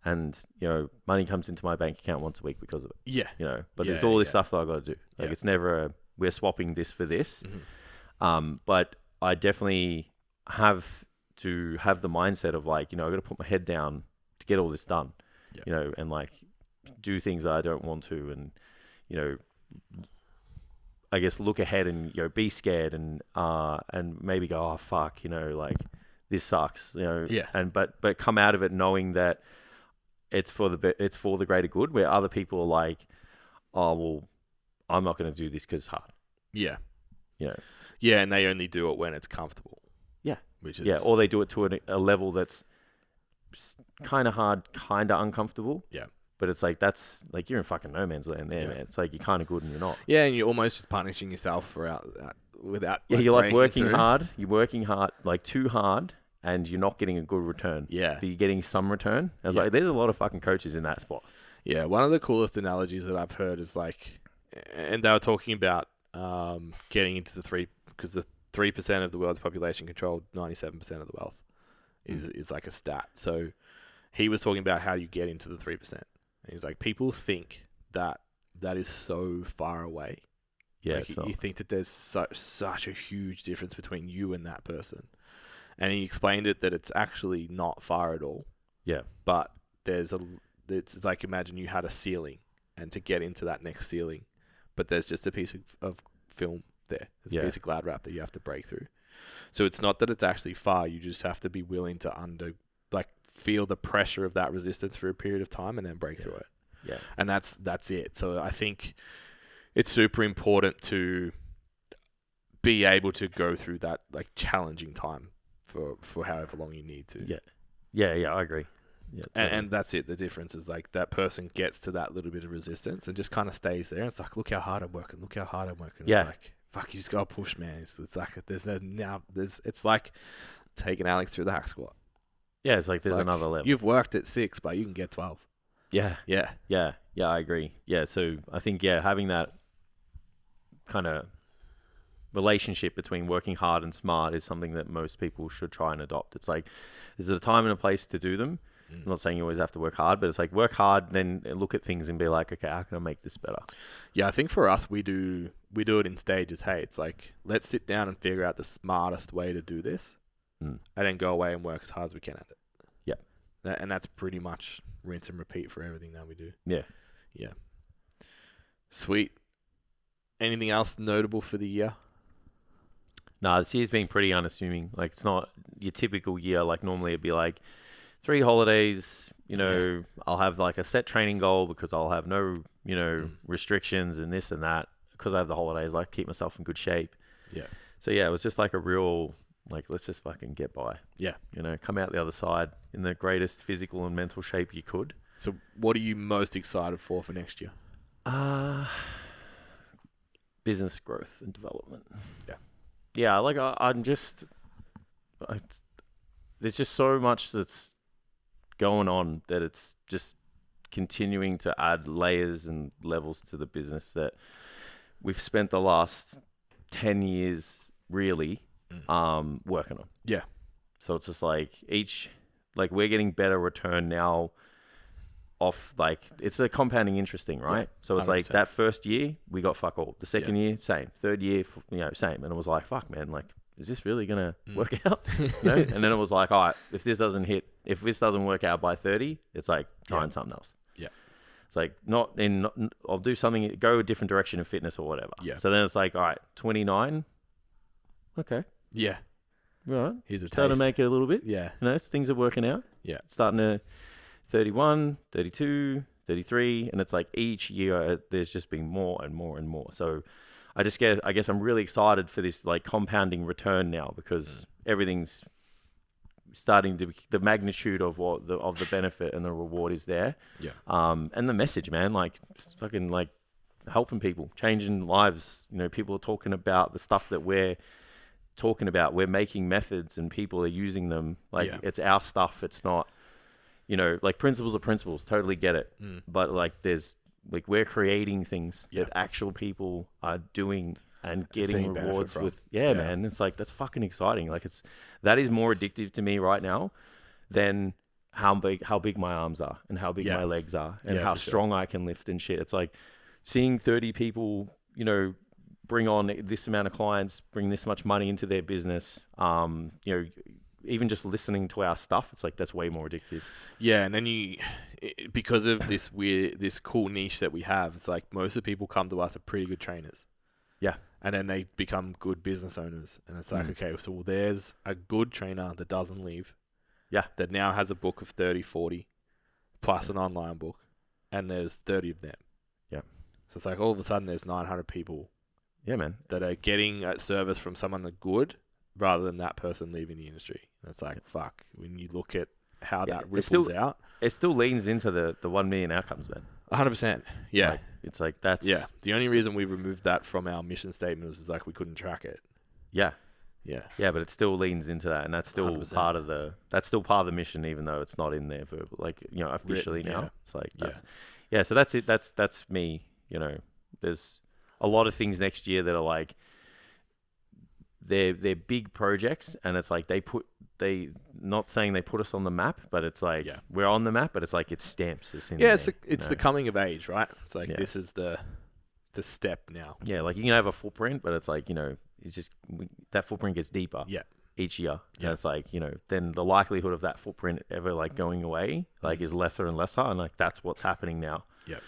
And, you know, money comes into my bank account once a week because of it. Yeah. You know, but there's all this stuff that I got to do. Like, it's never we're swapping this for this. But I definitely have to have the mindset of like, you know, I got to put my head down to get all this done. You know, and like do things that I don't want to, and, you know, I guess look ahead and, you know, be scared and maybe go, oh fuck, you know, like this sucks, you know, and but come out of it knowing that it's for the greater good, where other people are like, oh well, I'm not going to do this because it's hard. Yeah. Yeah. Yeah, and they only do it when it's comfortable. Yeah. which is or they do it to a level that's kind of hard, kind of uncomfortable. Yeah. But it's like, that's like, you're in fucking no man's land there, man. It's like, you're kind of good and you're not. Yeah, and you're almost just punishing yourself for without. Yeah, you're like working hard. You're working hard, like too hard, and you're not getting a good return. Yeah. But you're getting some return. I was like, there's a lot of fucking coaches in that spot. Yeah, one of the coolest analogies that I've heard is like, and they were talking about getting into because the 3% of the world's population control 97% of the wealth is like a stat. So he was talking about how you get into the 3%. And he's like, people think that is so far away. Yeah, like you think that there's such a huge difference between you and that person. And he explained it that it's actually not far at all. Yeah. But it's like, imagine you had a ceiling, and to get into that next ceiling, but there's just a piece of film there. There's a piece of Glad wrap that you have to break through. So it's not that it's actually far. You just have to be willing to feel the pressure of that resistance for a period of time and then break through it. Yeah. And that's it. So I think it's super important to be able to go through that like challenging time for however long you need to. Yeah, I agree. Yeah, totally. And that's it. The difference is like that person gets to that little bit of resistance and just kind of stays there. And it's like, look how hard I'm working. Look how hard I'm working. It's like, fuck, you just got to push, man. It's like, it's like taking Alex through the hack squat. Yeah, it's like there's another level. You've worked at 6, but you can get 12. Yeah, I agree. Yeah, so I think, having that kind of relationship between working hard and smart is something that most people should try and adopt. It's like, there's a time and a place to do them. I'm not saying you always have to work hard, but it's like work hard, then look at things and be like, okay, how can I make this better? Yeah, I think for us, we do it in stages. Hey, it's like, let's sit down and figure out the smartest way to do this, and then go away and work as hard as we can at it. Yeah. And that's pretty much rinse and repeat for everything that we do. Yeah. Yeah. Sweet. Anything else notable for the year? No, this year's been pretty unassuming. Like, it's not your typical year. Like, normally it'd be like 3 holidays, I'll have like a set training goal because I'll have no, restrictions and this and that. Because I have the holidays, like, keep myself in good shape. Yeah. So, it was just like a real, like, let's just fucking get by. Yeah. Come out the other side in the greatest physical and mental shape you could. So, what are you most excited for next year? Business growth and development. Yeah. Yeah, like, I'm just... there's just so much that's going on that it's just continuing to add layers and levels to the business that we've spent the last 10 years really working on. Yeah. So it's just like we're getting better return now off, like, it's a compounding interest thing, right? Yeah, so it's 100%. Like that first year we got fuck all. The second year, same. Third year, same. And it was like, fuck, man, like, is this really going to work out? And then it was like, all right, if this doesn't work out by 30, it's like trying something else. Yeah. It's like, I'll do something, go a different direction in fitness or whatever. Yeah. So then it's like, all right, 29. Okay. Yeah. All right. Here's a starting to make it a little bit. Yeah. Things are working out. Yeah. It's starting to 31, 32, 33. And it's like each year there's just been more and more and more. So I guess I'm really excited for this like compounding return now because everything's starting to be, the magnitude of the benefit and the reward is there. Yeah. And the message, man, like just fucking like helping people, changing lives. People are talking about the stuff that we're talking about. We're making methods and people are using them. Like it's our stuff. It's not, like principles are principles. Totally get it. But like we're creating things that actual people are doing and getting rewards with. Yeah, man. It's like, that's fucking exciting. Like that is more addictive to me right now than how big my arms are and how big my legs are and how strong I can lift and shit. It's like seeing 30 people, bring on this amount of clients, bring this much money into their business. Even just listening to our stuff, it's like, that's way more addictive. Yeah. And then because of this cool niche that we have, it's like most of the people come to us are pretty good trainers. Yeah. And then they become good business owners. And it's like, okay, so there's a good trainer that doesn't leave. Yeah. That now has a book of 30, 40 plus an online book. And there's 30 of them. Yeah. So it's like all of a sudden there's 900 people. Yeah, man. That are getting a service from someone that's good, rather than that person leaving the industry. And it's like, fuck, when you look at how that it ripples out. It still leans into the 1 million outcomes, man. 100%. Yeah. Like, it's like that's... Yeah. The only reason we removed that from our mission statement was like we couldn't track it. Yeah. Yeah. Yeah, but it still leans into that, and that's still 100%. part of the mission, even though it's not in there verbal, like, you know, officially Written, now. yeah. It's like yeah. So that's it. That's me. You know, there's a lot of things next year that are like they're big projects, and it's like they not saying they put us on the map, but it's like we're on the map, but it's like it stamps us in. Yeah, there, it's the coming of age, right? It's like this is the step now. Yeah, like you can have a footprint, but it's like, you know, it's just that footprint gets deeper. Yeah. Each year. Yeah. And it's like, you know, then the likelihood of that footprint ever like going away like is lesser and lesser, and like that's what's happening now. Yeah.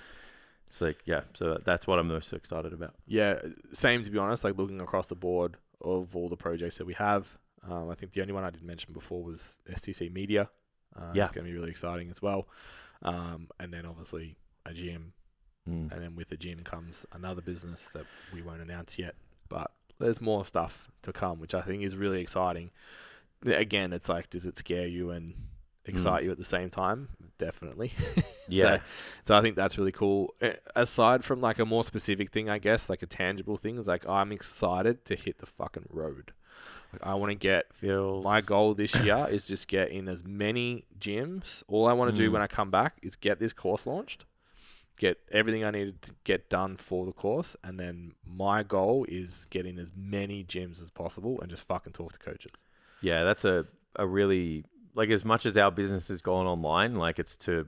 It's like, yeah, so that's what I'm most excited about. Yeah, same, to be honest, like looking across the board of all the projects that we have. I think the only one I didn't mention before was STC Media. It's going to be really exciting as well. And then obviously a gym. And then with the gym comes another business that we won't announce yet, but there's more stuff to come, which I think is really exciting. Again, it's like, does it scare you and excite you at the same time? Definitely. Yeah. So I think that's really cool. Aside from like a more specific thing, I guess, like a tangible thing, is like, I'm excited to hit the fucking road. Like, I want to get, my goal this year is just get in as many gyms. All I want to do when I come back is get this course launched, get everything I needed to get done for the course, and then my goal is get in as many gyms as possible and just fucking talk to coaches. Yeah, that's a really, like, as much as our business has gone online, like, it's to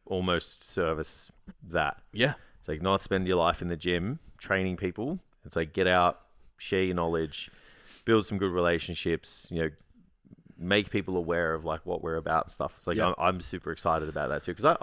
almost service that. Yeah. It's like, not spend your life in the gym training people. It's like, get out, share your knowledge, build some good relationships, you know, make people aware of like what we're about and stuff. It's like, I'm super excited about that too, because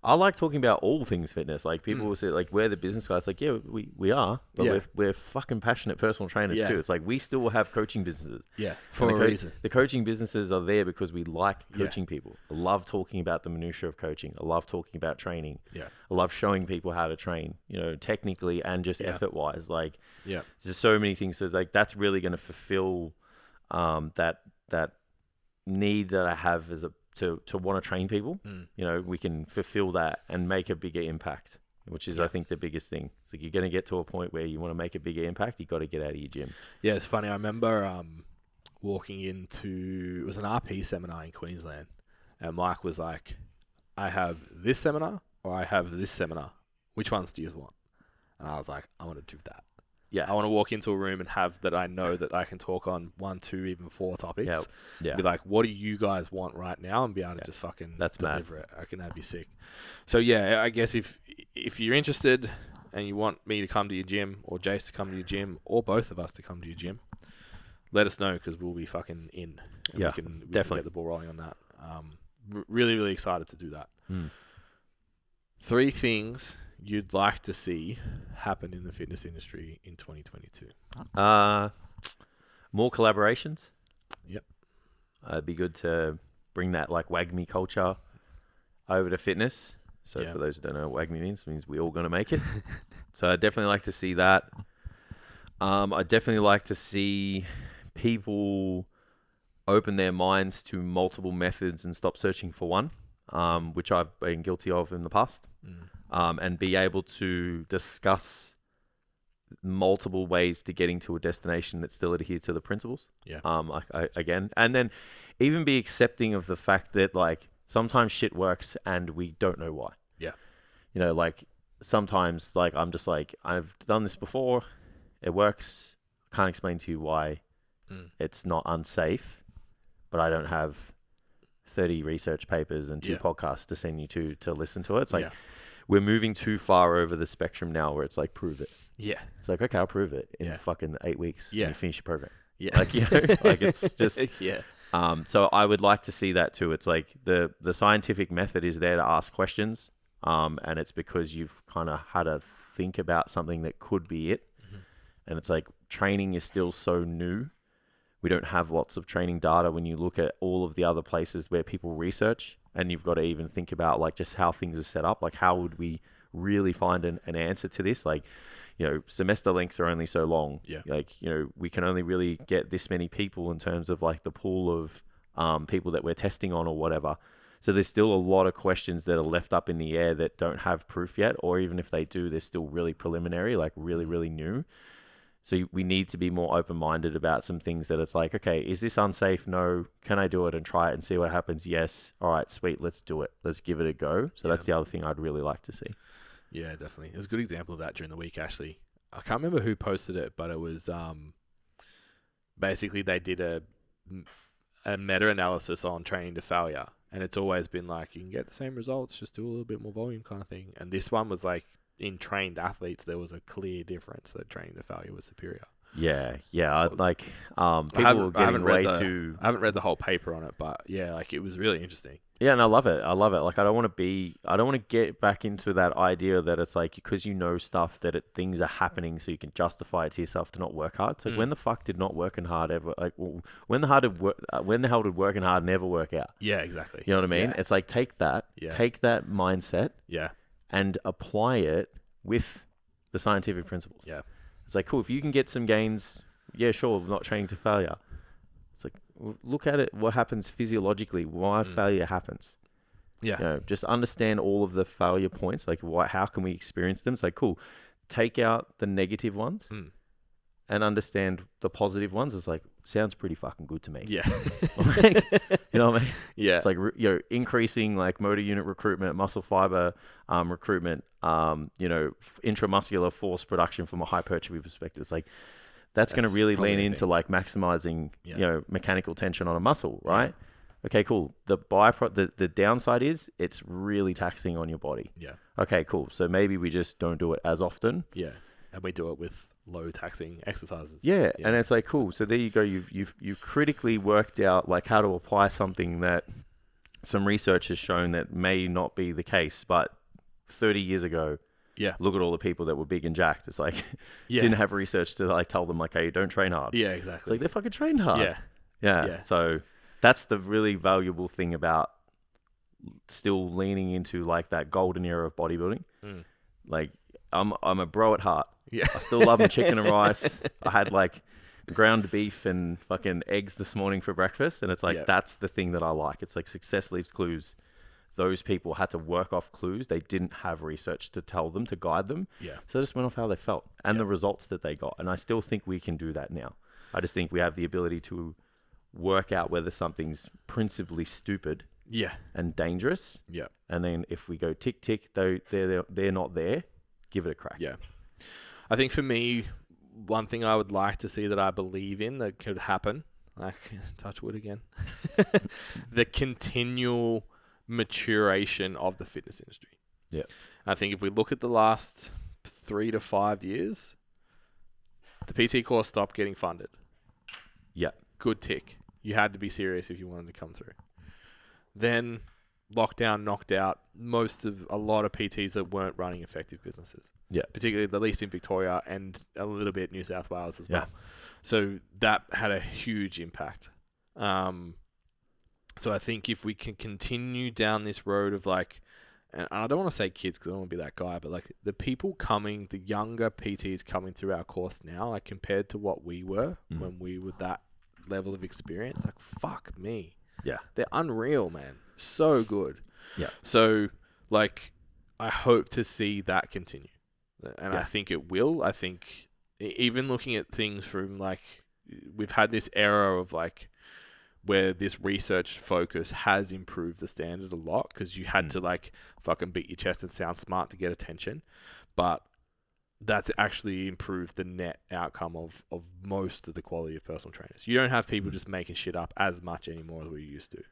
I like talking about all things fitness. Like, people will say, like, we're the business guys. Like, yeah, we are, but we're fucking passionate personal trainers too. It's like, we still have coaching businesses. Yeah, for a reason. The coaching businesses are there because we like coaching people. I love talking about the minutiae of coaching. I love talking about training. Yeah, I love showing people how to train, you know, technically and just effort-wise. Like, there's just so many things. So, like, that's really going to fulfill that need that I have as to want to train people. You know, we can fulfill that and make a bigger impact, which is, I think, the biggest thing. It's like, you're going to get to a point where you want to make a bigger impact, you got to get out of your gym. Yeah, it's funny. I remember walking into, it was an RP seminar in Queensland, and Mike was like, I have this seminar or I have this seminar. Which ones do you want? And I was like, I want to do that. Yeah, I want to walk into a room and have that I know that I can talk on 1, 2, even 4 topics. Yeah. Be like, what do you guys want right now? And be able to just fucking deliver it. I reckon that'd be sick. So yeah, I guess if you're interested and you want me to come to your gym, or Jace to come to your gym, or both of us to come to your gym, let us know, because we'll be fucking in. And we can definitely get the ball rolling on that. Really, really excited to do that. 3 things you'd like to see happen in the fitness industry in 2022? More collaborations. Yep. It'd be good to bring that like WAGMI culture over to fitness. So for those who don't know what WAGMI means, it means we're all going to make it. So I'd definitely like to see that. I'd definitely like to see people open their minds to multiple methods and stop searching for one, which I've been guilty of in the past. And be able to discuss multiple ways to getting to a destination that still adhere to the principles. Yeah. Again, and then even be accepting of the fact that, like, sometimes shit works and we don't know why. Yeah. You know, like, sometimes, like, I'm just like, I've done this before, it works. Can't explain to you why it's not unsafe, but I don't have 30 research papers and 2 podcasts to send you to listen to it. It's like, we're moving too far over the spectrum now where it's like, prove it. Yeah. It's like, okay, I'll prove it in fucking 8 weeks when you finish your program. Yeah. Like, you know, like, it's just, so I would like to see that too. It's like the scientific method is there to ask questions. And it's because you've kind of had to think about something that could be it. And it's like, training is still so new. We don't have lots of training data when you look at all of the other places where people research, and you've got to even think about, like, just how things are set up. Like, how would we really find an answer to this. Like, semester lengths are only so long. Yeah. Like, we can only really get this many people in terms of like the pool of people that we're testing on or whatever. So there's still a lot of questions that are left up in the air that don't have proof yet, or even if they do, they're still really preliminary, like really, really new. So we need to be more open-minded about some things that it's like, okay, is this unsafe? No. Can I do it and try it and see what happens? Yes. All right, sweet. Let's do it. Let's give it a go. So that's the other thing I'd really like to see. Yeah, definitely. There's a good example of that during the week, actually. I can't remember who posted it, but it was basically they did a meta-analysis on training to failure. And it's always been like, you can get the same results, just do a little bit more volume kind of thing. And this one was like, in trained athletes, there was a clear difference that training to failure was superior. Yeah. People were getting way too... I haven't read the whole paper on it, but yeah, like it was really interesting. Yeah, and I love it. Like, I don't want to get back into that idea that it's like, because stuff that things are happening so you can justify it to yourself to not work hard. It's like, when the fuck did not working hard ever, like, when the hell did working hard never work out? Yeah, exactly. You know what I mean? Yeah. It's like, take that mindset and apply it with the scientific principles. Yeah. It's like, cool, if you can get some gains, yeah, sure, not training to failure. It's like, look at it, what happens physiologically, why failure happens. Yeah. Just understand all of the failure points, like how can we experience them? It's like, cool, take out the negative ones and understand the positive ones. It's like, sounds pretty fucking good to me. Yeah. Like, you know what I mean? Yeah. It's like, increasing like motor unit recruitment, muscle fiber recruitment, intramuscular force production from a hypertrophy perspective. It's like, that's going to really lean into like maximizing, mechanical tension on a muscle, right? Yeah. Okay, cool. The downside is it's really taxing on your body. Yeah. Okay, cool. So maybe we just don't do it as often. Yeah. And we do it with low taxing exercises. Yeah. And it's like, cool. So there you go. You've critically worked out like how to apply something that some research has shown that may not be the case, but 30 years ago, look at all the people that were big and jacked. It's like, didn't have research to like tell them like, hey, don't train hard. Yeah, exactly. It's like, they fucking trained hard. Yeah. So that's the really valuable thing about still leaning into like that golden era of bodybuilding. Like, I'm a bro at heart. Yeah. I still love my chicken and rice. I had like ground beef and fucking eggs this morning for breakfast. And it's like, that's the thing that I like. It's like success leaves clues. Those people had to work off clues. They didn't have research to tell them, to guide them. Yeah. So they just went off how they felt and the results that they got. And I still think we can do that now. I just think we have the ability to work out whether something's principally stupid and dangerous. Yeah. And then if we go tick, tick, they're not there, give it a crack. Yeah. I think for me, one thing I would like to see that I believe in that could happen, like touch wood again, the continual maturation of the fitness industry. Yeah. I think if we look at the last 3 to 5 years, the PT course stopped getting funded. Yeah. Good tick. You had to be serious if you wanted to come through. Then lockdown knocked out a lot of PTs that weren't running effective businesses. Yeah. Particularly at least in Victoria and a little bit New South Wales as well. So that had a huge impact. So I think if we can continue down this road of like, and I don't want to say kids because I don't want to be that guy, but like the younger PTs coming through our course now, like compared to what we were when we were that level of experience, like fuck me. Yeah. They're unreal, man. So good. Yeah. So like, I hope to see that continue. And I think it will. I think even looking at things from like, we've had this era of like, where this research focus has improved the standard a lot because you had to like fucking beat your chest and sound smart to get attention. But that's actually improved the net outcome of most of the quality of personal trainers. You don't have people just making shit up as much anymore as we used to.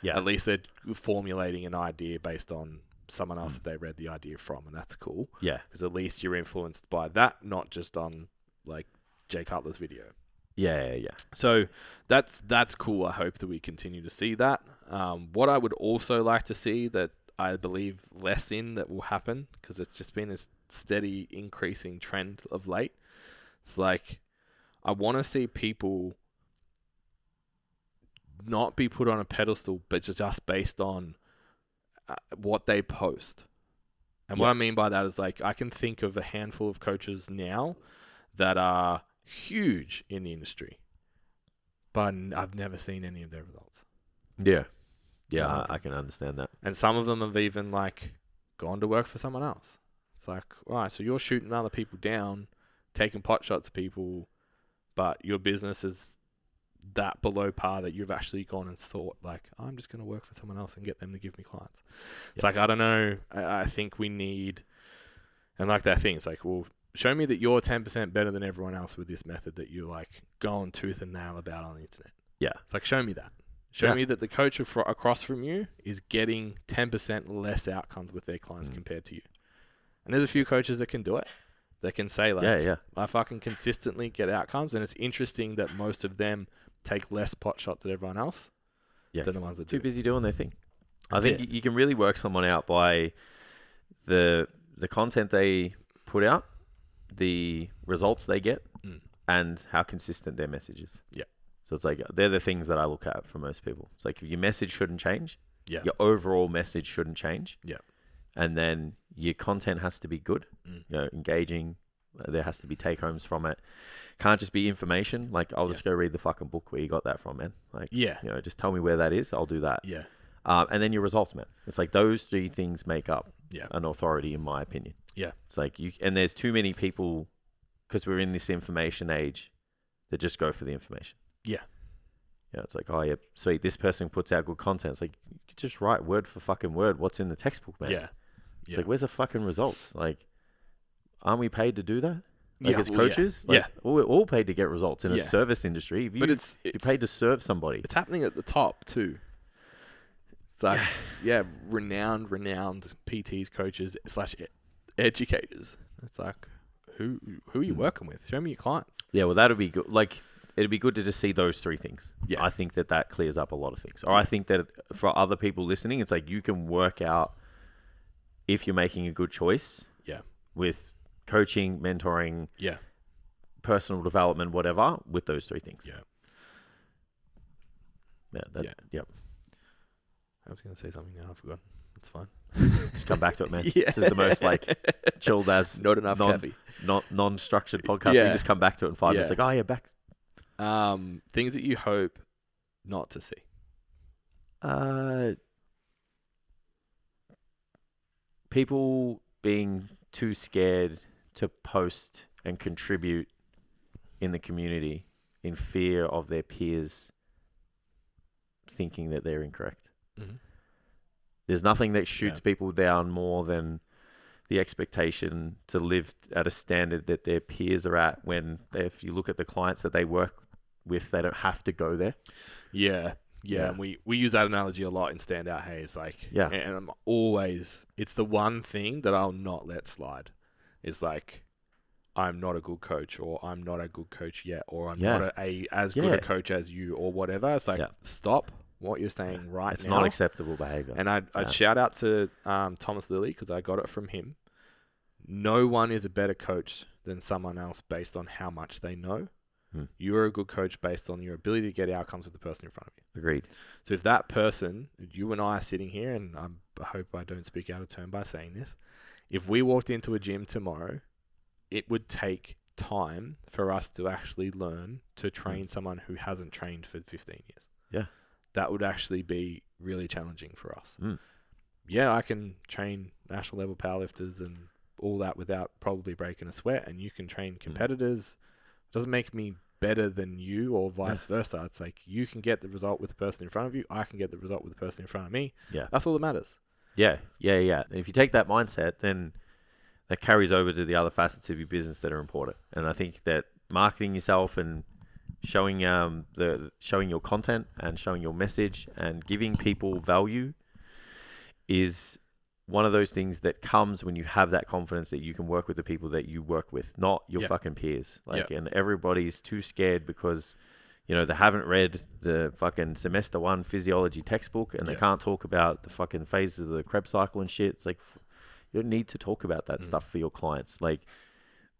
Yeah. At least they're formulating an idea based on someone else that they read the idea from, and that's cool. Yeah. Because at least you're influenced by that, not just on like Jay Cutler's video. Yeah. So that's cool. I hope that we continue to see that. What I would also like to see that I believe less in that will happen, because it's just been a steady increasing trend of late. It's like, I want to see people not be put on a pedestal, but just based on what they post And what I mean by that is like, I can think of a handful of coaches now that are huge in the industry, but I've never seen any of their results. Yeah. Yeah, I can understand that. And some of them have even like gone to work for someone else. It's like, all right, so you're shooting other people down, taking pot shots at people, but your business is that below par that you've actually gone and thought like, I'm just going to work for someone else and get them to give me clients. It's like, I don't know. I think we need, and like that thing, it's like, well, show me that you're 10% better than everyone else with this method that you're like going tooth and nail about on the internet. Yeah. It's like, show me that. Show me that the coach across from you is getting 10% less outcomes with their clients compared to you. And there's a few coaches that can do it. That can say like, I fucking consistently get outcomes. And it's interesting that most of them take less pot shots than everyone else than the ones that too busy doing their thing. That's I think you can really work someone out by the content they put out, the results they get, and how consistent their message is. Yeah. So it's like, they're the things that I look at for most people. It's like, your message shouldn't change. Yeah. Your overall message shouldn't change. Yeah. And then your content has to be good, engaging. There has to be take homes from it. Can't just be information. Like, I'll just go read the fucking book where you got that from, man. Like, just tell me where that is. I'll do that. Yeah. And then your results, man. It's like those three things make up Yeah. an authority, in my opinion. Yeah. It's like and there's too many people, because we're in this information age, that just go for the information. Yeah. Yeah, it's like, oh yeah, sweet, this person puts out good content. It's like, you could just write word for fucking word what's in the textbook, man. Yeah. It's like, where's the fucking results? Like, aren't we paid to do that? Like, as coaches? Yeah. We're all paid to get results in a service industry. If but you're paid to serve somebody. It's happening at the top too. It's like, renowned PTs, coaches / educators. It's like, who are you working with? Show me your clients. Yeah, well, that'll be good. Like, it'd be good to just see those three things. Yeah. I think that clears up a lot of things. Or I think that for other people listening, it's like, you can work out if you're making a good choice. Yeah. With coaching, mentoring, personal development, whatever, with those three things. Yeah. Yep. I was going to say something now. I forgot. It's fine. Just come back to it, man. This is the most like chilled as not enough coffee. Non-structured podcast. We just come back to it in 5 minutes. Like, oh yeah, back. Things that you hope not to see. People being too scared to post and contribute in the community in fear of their peers thinking that they're incorrect. Mm-hmm. There's nothing that shoots people down more than the expectation to live at a standard that their peers are at, when if you look at the clients that they work with, they don't have to go there. Yeah. And we use that analogy a lot in Standout Haze. Like, and I'm always, it's the one thing that I'll not let slide. Is like, I'm not a good coach, or I'm not a good coach yet, or I'm not as good a coach as you, or whatever. It's like, stop what you're saying right now. It's not acceptable behavior. And I'd shout out to Thomas Lilly, because I got it from him. No one is a better coach than someone else based on how much they know. You're a good coach based on your ability to get outcomes with the person in front of you. Agreed. So if that person, you and I are sitting here, and I hope I don't speak out of turn by saying this, if we walked into a gym tomorrow, it would take time for us to actually learn to train someone who hasn't trained for 15 years. Yeah. That would actually be really challenging for us. Yeah, I can train national level powerlifters and all that without probably breaking a sweat, and you can train competitors. It doesn't make me better than you, or vice versa. It's like, you can get the result with the person in front of you. I can get the result with the person in front of me. Yeah. That's all that matters. Yeah. And if you take that mindset, then that carries over to the other facets of your business that are important. And I think that marketing yourself and showing showing your content and showing your message and giving people value is one of those things that comes when you have that confidence that you can work with the people that you work with, not your fucking peers. And everybody's too scared because, they haven't read the fucking semester 1 physiology textbook, and they can't talk about the fucking phases of the Krebs cycle and shit. It's like, you don't need to talk about that stuff for your clients. Like,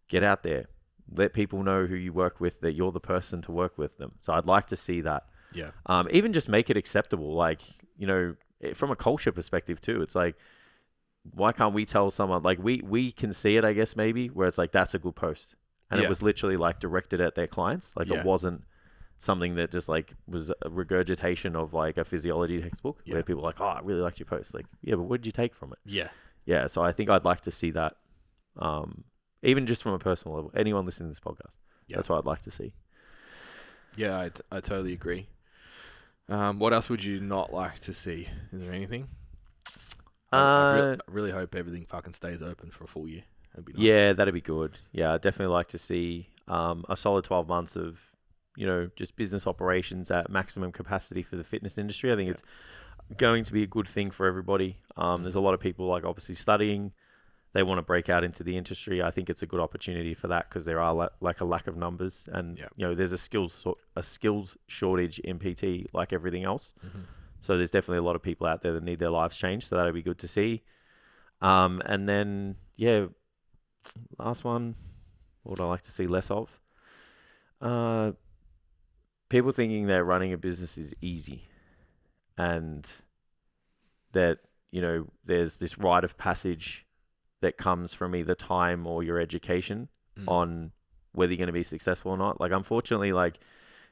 get out there, let people know who you work with, that you're the person to work with them. So I'd like to see that. Yeah. Even just make it acceptable. Like, from a culture perspective too, it's like, why can't we tell someone, like we can see it, I guess, maybe, where it's like, that's a good post. And it was literally like directed at their clients. Like it wasn't something that just like was a regurgitation of like a physiology textbook where people are like, oh, I really liked your post. Like, yeah, but what did you take from it? Yeah. Yeah. So I think I'd like to see that, even just from a personal level, anyone listening to this podcast, that's what I'd like to see. Yeah, I totally agree. What else would you not like to see? Is there anything? I really hope everything fucking stays open for a full year. That'd be nice. Yeah, that'd be good. Yeah, I'd definitely like to see a solid 12 months of, just business operations at maximum capacity for the fitness industry. I think it's going to be a good thing for everybody. There's a lot of people like obviously studying. They want to break out into the industry. I think it's a good opportunity for that because there are like a lack of numbers, and there's a skills shortage in PT like everything else. Mm-hmm. So there's definitely a lot of people out there that need their lives changed. So that'd be good to see. And then last one, what would I like to see less of? People thinking that running a business is easy, and that there's this rite of passage that comes from either time or your education on whether you're going to be successful or not. Like, unfortunately, like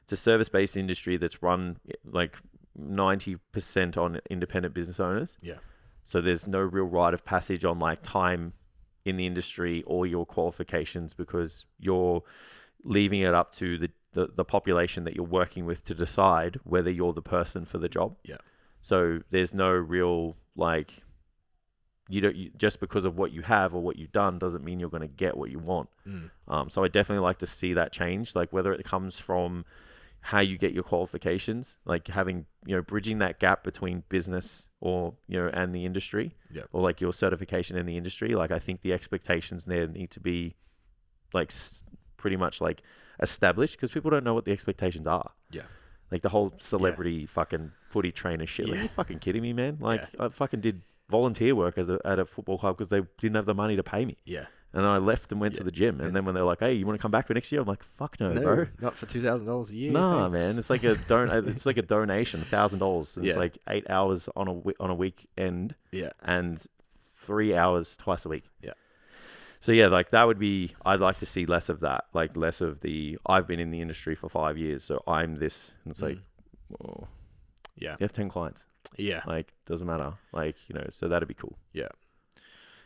it's a service-based industry that's run like 90% on independent business owners. Yeah. So there's no real rite of passage on like time in the industry or your qualifications, because you're leaving it up to the population that you're working with to decide whether you're the person for the job. Yeah. So there's no real like, just because of what you have or what you've done doesn't mean you're going to get what you want. So I definitely like to see that change, like whether it comes from how you get your qualifications, like having, bridging that gap between business or, and the industry, or like your certification in the industry. Like, I think the expectations there need to be like pretty much like established, because people don't know what the expectations are. Yeah. Like the whole celebrity fucking footy trainer shit. Like, are you fucking kidding me, man? Like I fucking did volunteer work at a football club because they didn't have the money to pay me. Yeah. And I left and went to the gym. And then when they're like, hey, you want to come back for next year? I'm like, fuck no, bro. Not for $2,000 a year. Nah, man. It's like it's like a donation, $1,000. It's like 8 hours on a weekend. Yeah. And 3 hours twice a week. Yeah. So yeah, like that would be, I'd like to see less of that. Like less of the, I've been in the industry for 5 years, so I'm this. And it's like, oh, yeah, you have 10 clients. Yeah. Like, doesn't matter. Like, so that'd be cool. Yeah.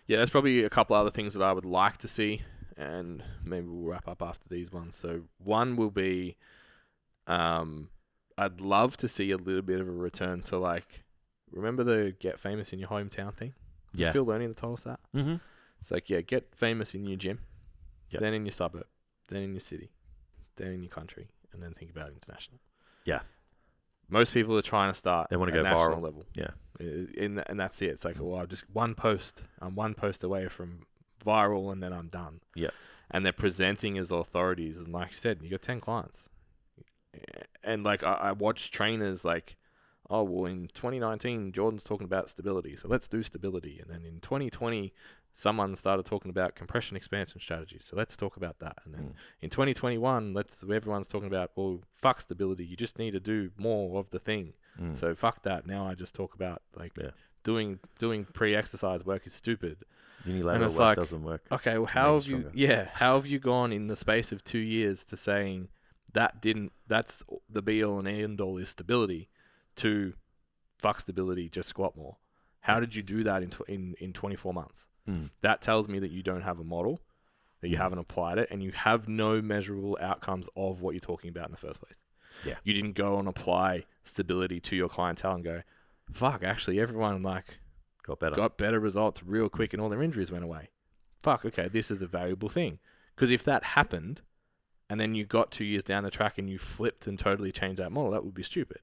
Yeah, there's probably a couple other things that I would like to see, and maybe we'll wrap up after these ones. So one will be, I'd love to see a little bit of a return to, like, remember the get famous in your hometown thing? Yeah. Phil Learning that told us that? Mm-hmm. It's like, get famous in your gym, then in your suburb, then in your city, then in your country, and then think about international. Yeah. Most people are trying to start. They want to go national viral. Level. Yeah. And that's it. It's like, well, I'm just one post. I'm one post away from viral, and then I'm done. Yeah. And they're presenting as authorities. And like you said, you got 10 clients. And like, I watch trainers like, oh, well, in 2019, Jordan's talking about stability. So let's do stability. And then in 2020, someone started talking about compression expansion strategies. So let's talk about that. And then in 2021, everyone's talking about, well, fuck stability. You just need to do more of the thing. So fuck that. Now I just talk about like doing pre-exercise work is stupid. Unilateral work like, doesn't work. Okay, well, how have you gone in the space of 2 years to saying that's the be all and end all is stability, to fuck stability, just squat more? How did you do that in 24 months? That tells me that you don't have a model, that you haven't applied it, and you have no measurable outcomes of what you're talking about in the first place. Yeah. You didn't go and apply stability to your clientele and go, fuck, actually everyone like got better results real quick and all their injuries went away. Fuck, okay, this is a valuable thing. Because if that happened and then you got 2 years down the track and you flipped and totally changed that model, that would be stupid.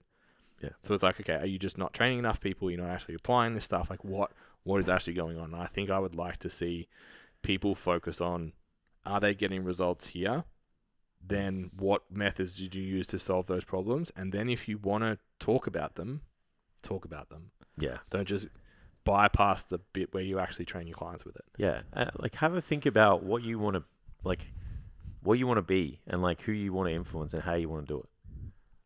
Yeah. So it's like, okay, are you just not training enough people? You're not actually applying this stuff. Like what is actually going on? And I think I would like to see people focus on, are they getting results here? Then what methods did you use to solve those problems? And then if you want to talk about them, talk about them. Yeah. Don't just bypass the bit where you actually train your clients with it. Yeah. Like have a think about what you want to be, and like who you want to influence and how you want to do it.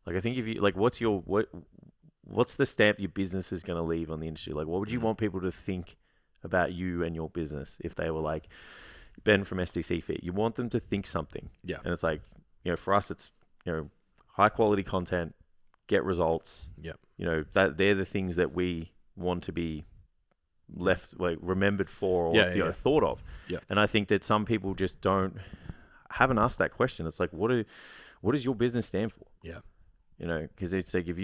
Like I think if you like, what's the stamp your business is going to leave on the industry? Like what would you want people to think about you and your business if they were like, Ben from STCfit, you want them to think something. Yeah. And it's like, for us, it's, high quality content, get results. Yeah. That they're the things that we want to be left, like, remembered for or thought of. Yeah. And I think that some people just haven't asked that question. It's like, what does your business stand for? Yeah. Because it's like, if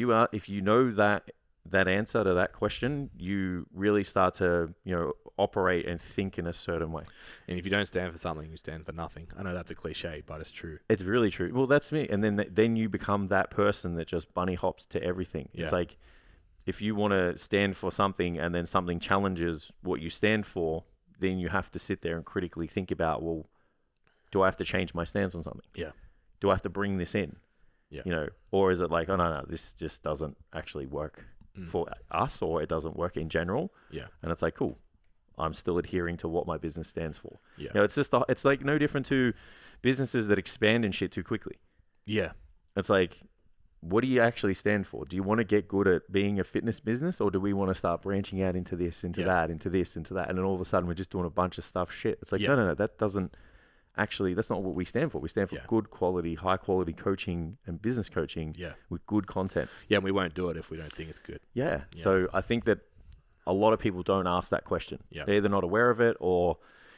you know that answer to that question, you really start to, operate and think in a certain way. And if you don't stand for something, you stand for nothing. I know that's a cliche, but it's true. It's really true. Well, that's me. And then you become that person that just bunny hops to everything. Yeah. It's like, if you want to stand for something and then something challenges what you stand for, then you have to sit there and critically think about, well, do I have to change my stance on something? Yeah. Do I have to bring this in? Yeah. Or is it like, oh, no, this just doesn't actually work for us, or it doesn't work in general. Yeah. And it's like, cool, I'm still adhering to what my business stands for. Yeah. It's like no different to businesses that expand and shit too quickly. Yeah. It's like, what do you actually stand for? Do you want to get good at being a fitness business, or do we want to start branching out into this, into that, into this, into that? And then all of a sudden we're just doing a bunch of stuff shit. It's like, no, that doesn't actually, that's not what we stand for. We stand for good quality, high quality coaching and business coaching with good content. Yeah, and we won't do it if we don't think it's good. Yeah. So I think that a lot of people don't ask that question. Yeah. They're either not aware of it, or,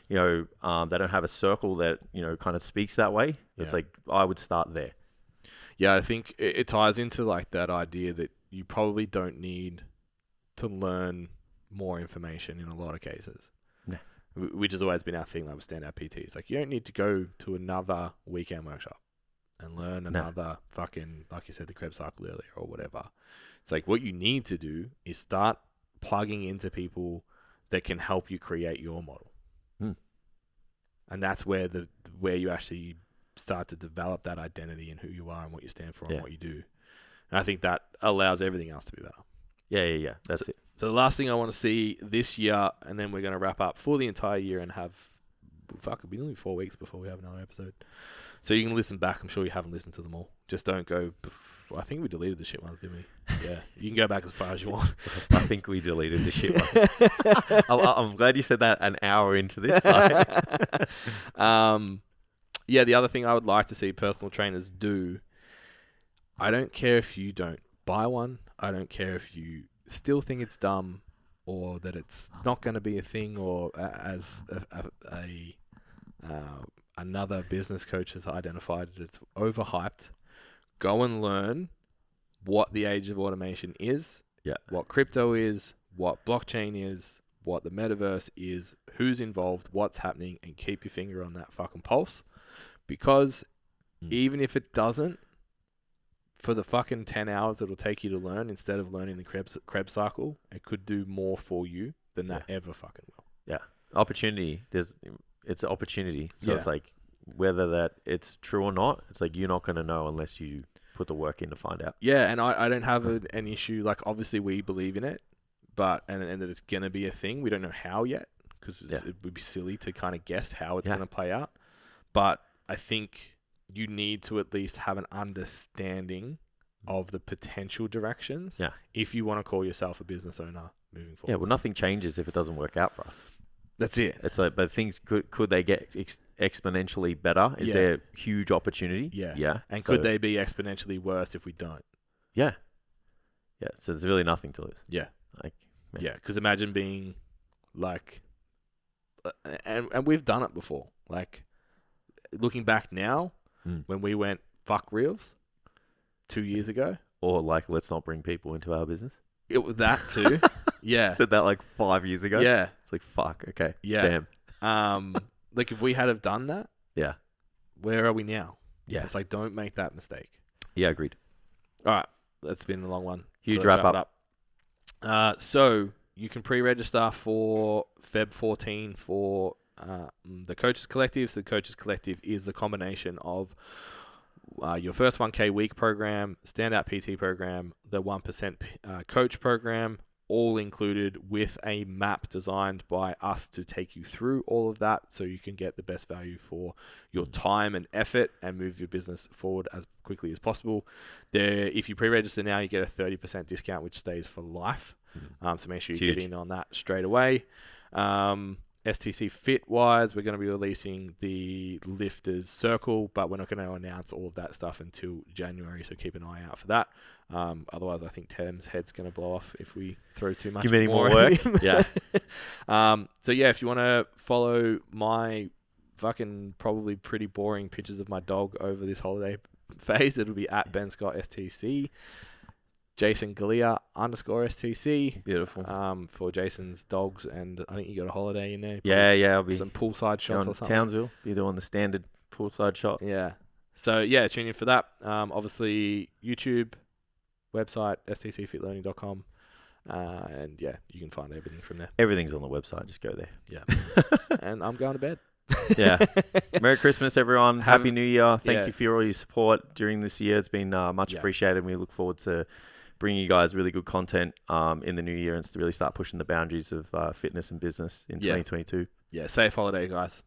they don't have a circle that, kind of speaks that way. It's like, I would start there. Yeah, I think it ties into like that idea that you probably don't need to learn more information in a lot of cases. No. Which has always been our thing, like with standout PTs. Like, you don't need to go to another weekend workshop and learn another fucking, like you said, the Krebs cycle earlier or whatever. It's like, what you need to do is start plugging into people that can help you create your model. And that's where you actually start to develop that identity in who you are and what you stand for and what you do. And I think that allows everything else to be better. Yeah. That's it. So the last thing I want to see this year, and then we're going to wrap up for the entire year and it'll be nearly 4 weeks before we have another episode. So you can listen back. I'm sure you haven't listened to them all. Just don't go. I think we deleted the shit ones, didn't we? Yeah. You can go back as far as you want. I think we deleted the shit ones. I'm glad you said that an hour into this. Yeah, the other thing I would like to see personal trainers do, I don't care if you don't buy one. I don't care if you still think it's dumb or that it's not going to be a thing, or as another business coach has identified that it's overhyped. Go and learn what the age of automation is, what crypto is, what blockchain is, what the metaverse is, who's involved, what's happening, and keep your finger on that fucking pulse. Because even if it doesn't, for the fucking 10 hours it'll take you to learn, instead of learning the Krebs cycle, it could do more for you than that ever fucking will. Yeah. Opportunity. It's an opportunity. So it's like, whether that it's true or not, it's like, you're not going to know unless you put the work in to find out. Yeah. And I don't have an issue. Like, obviously we believe in it, but, and that it's going to be a thing. We don't know how yet, because it would be silly to kind of guess how it's going to play out. But I think you need to at least have an understanding of the potential directions if you want to call yourself a business owner moving forward. Yeah, well, nothing changes if it doesn't work out for us. That's it. It's like, but things could they get exponentially better? Is there huge opportunity? Yeah. And could they be exponentially worse if we don't? Yeah. So there's really nothing to lose. Yeah. Because imagine being like, and we've done it before. Like, looking back now, when we went fuck reels 2 years ago, or like, let's not bring people into our business. It was that too. Yeah. Said that like 5 years ago. Yeah. It's like, fuck. Okay. Yeah. Damn. Like, if we had have done that, where are we now? Yeah. It's like, don't make that mistake. Yeah, agreed. All right. That's been a long one. Huge wrap up. So you can pre-register for Feb 14 for the Coaches Collective. So the Coaches Collective is the combination of your first 1K week program, standout PT program, the 1% coach program, all included with a map designed by us to take you through all of that so you can get the best value for your time and effort and move your business forward as quickly as possible. If you pre-register now, you get a 30% discount, which stays for life. So make sure you get in on that straight away. STC Fit wise, we're going to be releasing the Lifters Circle, but we're not going to announce all of that stuff until January, so keep an eye out for that. Otherwise, I think Tam's head's going to blow off if we throw too much. Give me any more work. Yeah. So yeah, if you want to follow my fucking probably pretty boring pictures of my dog over this holiday phase, it'll be at Ben Scott STC. Jason Galea _STC. Beautiful. For Jason's dogs, and I think you got a holiday in there. Yeah. I'll be some poolside shots or something. Townsville. Be doing the standard poolside shot. Yeah. So yeah, tune in for that. Obviously YouTube, website stcfitlearning.com, and yeah, you can find everything from there. Everything's on the website. Just go there. Yeah. And I'm going to bed. Yeah. Merry Christmas, everyone. Happy New Year. Thank you for all your support during this year. It's been much appreciated. We look forward to bringing you guys really good content in the new year and to really start pushing the boundaries of fitness and business in 2022. Yeah, safe holiday, guys.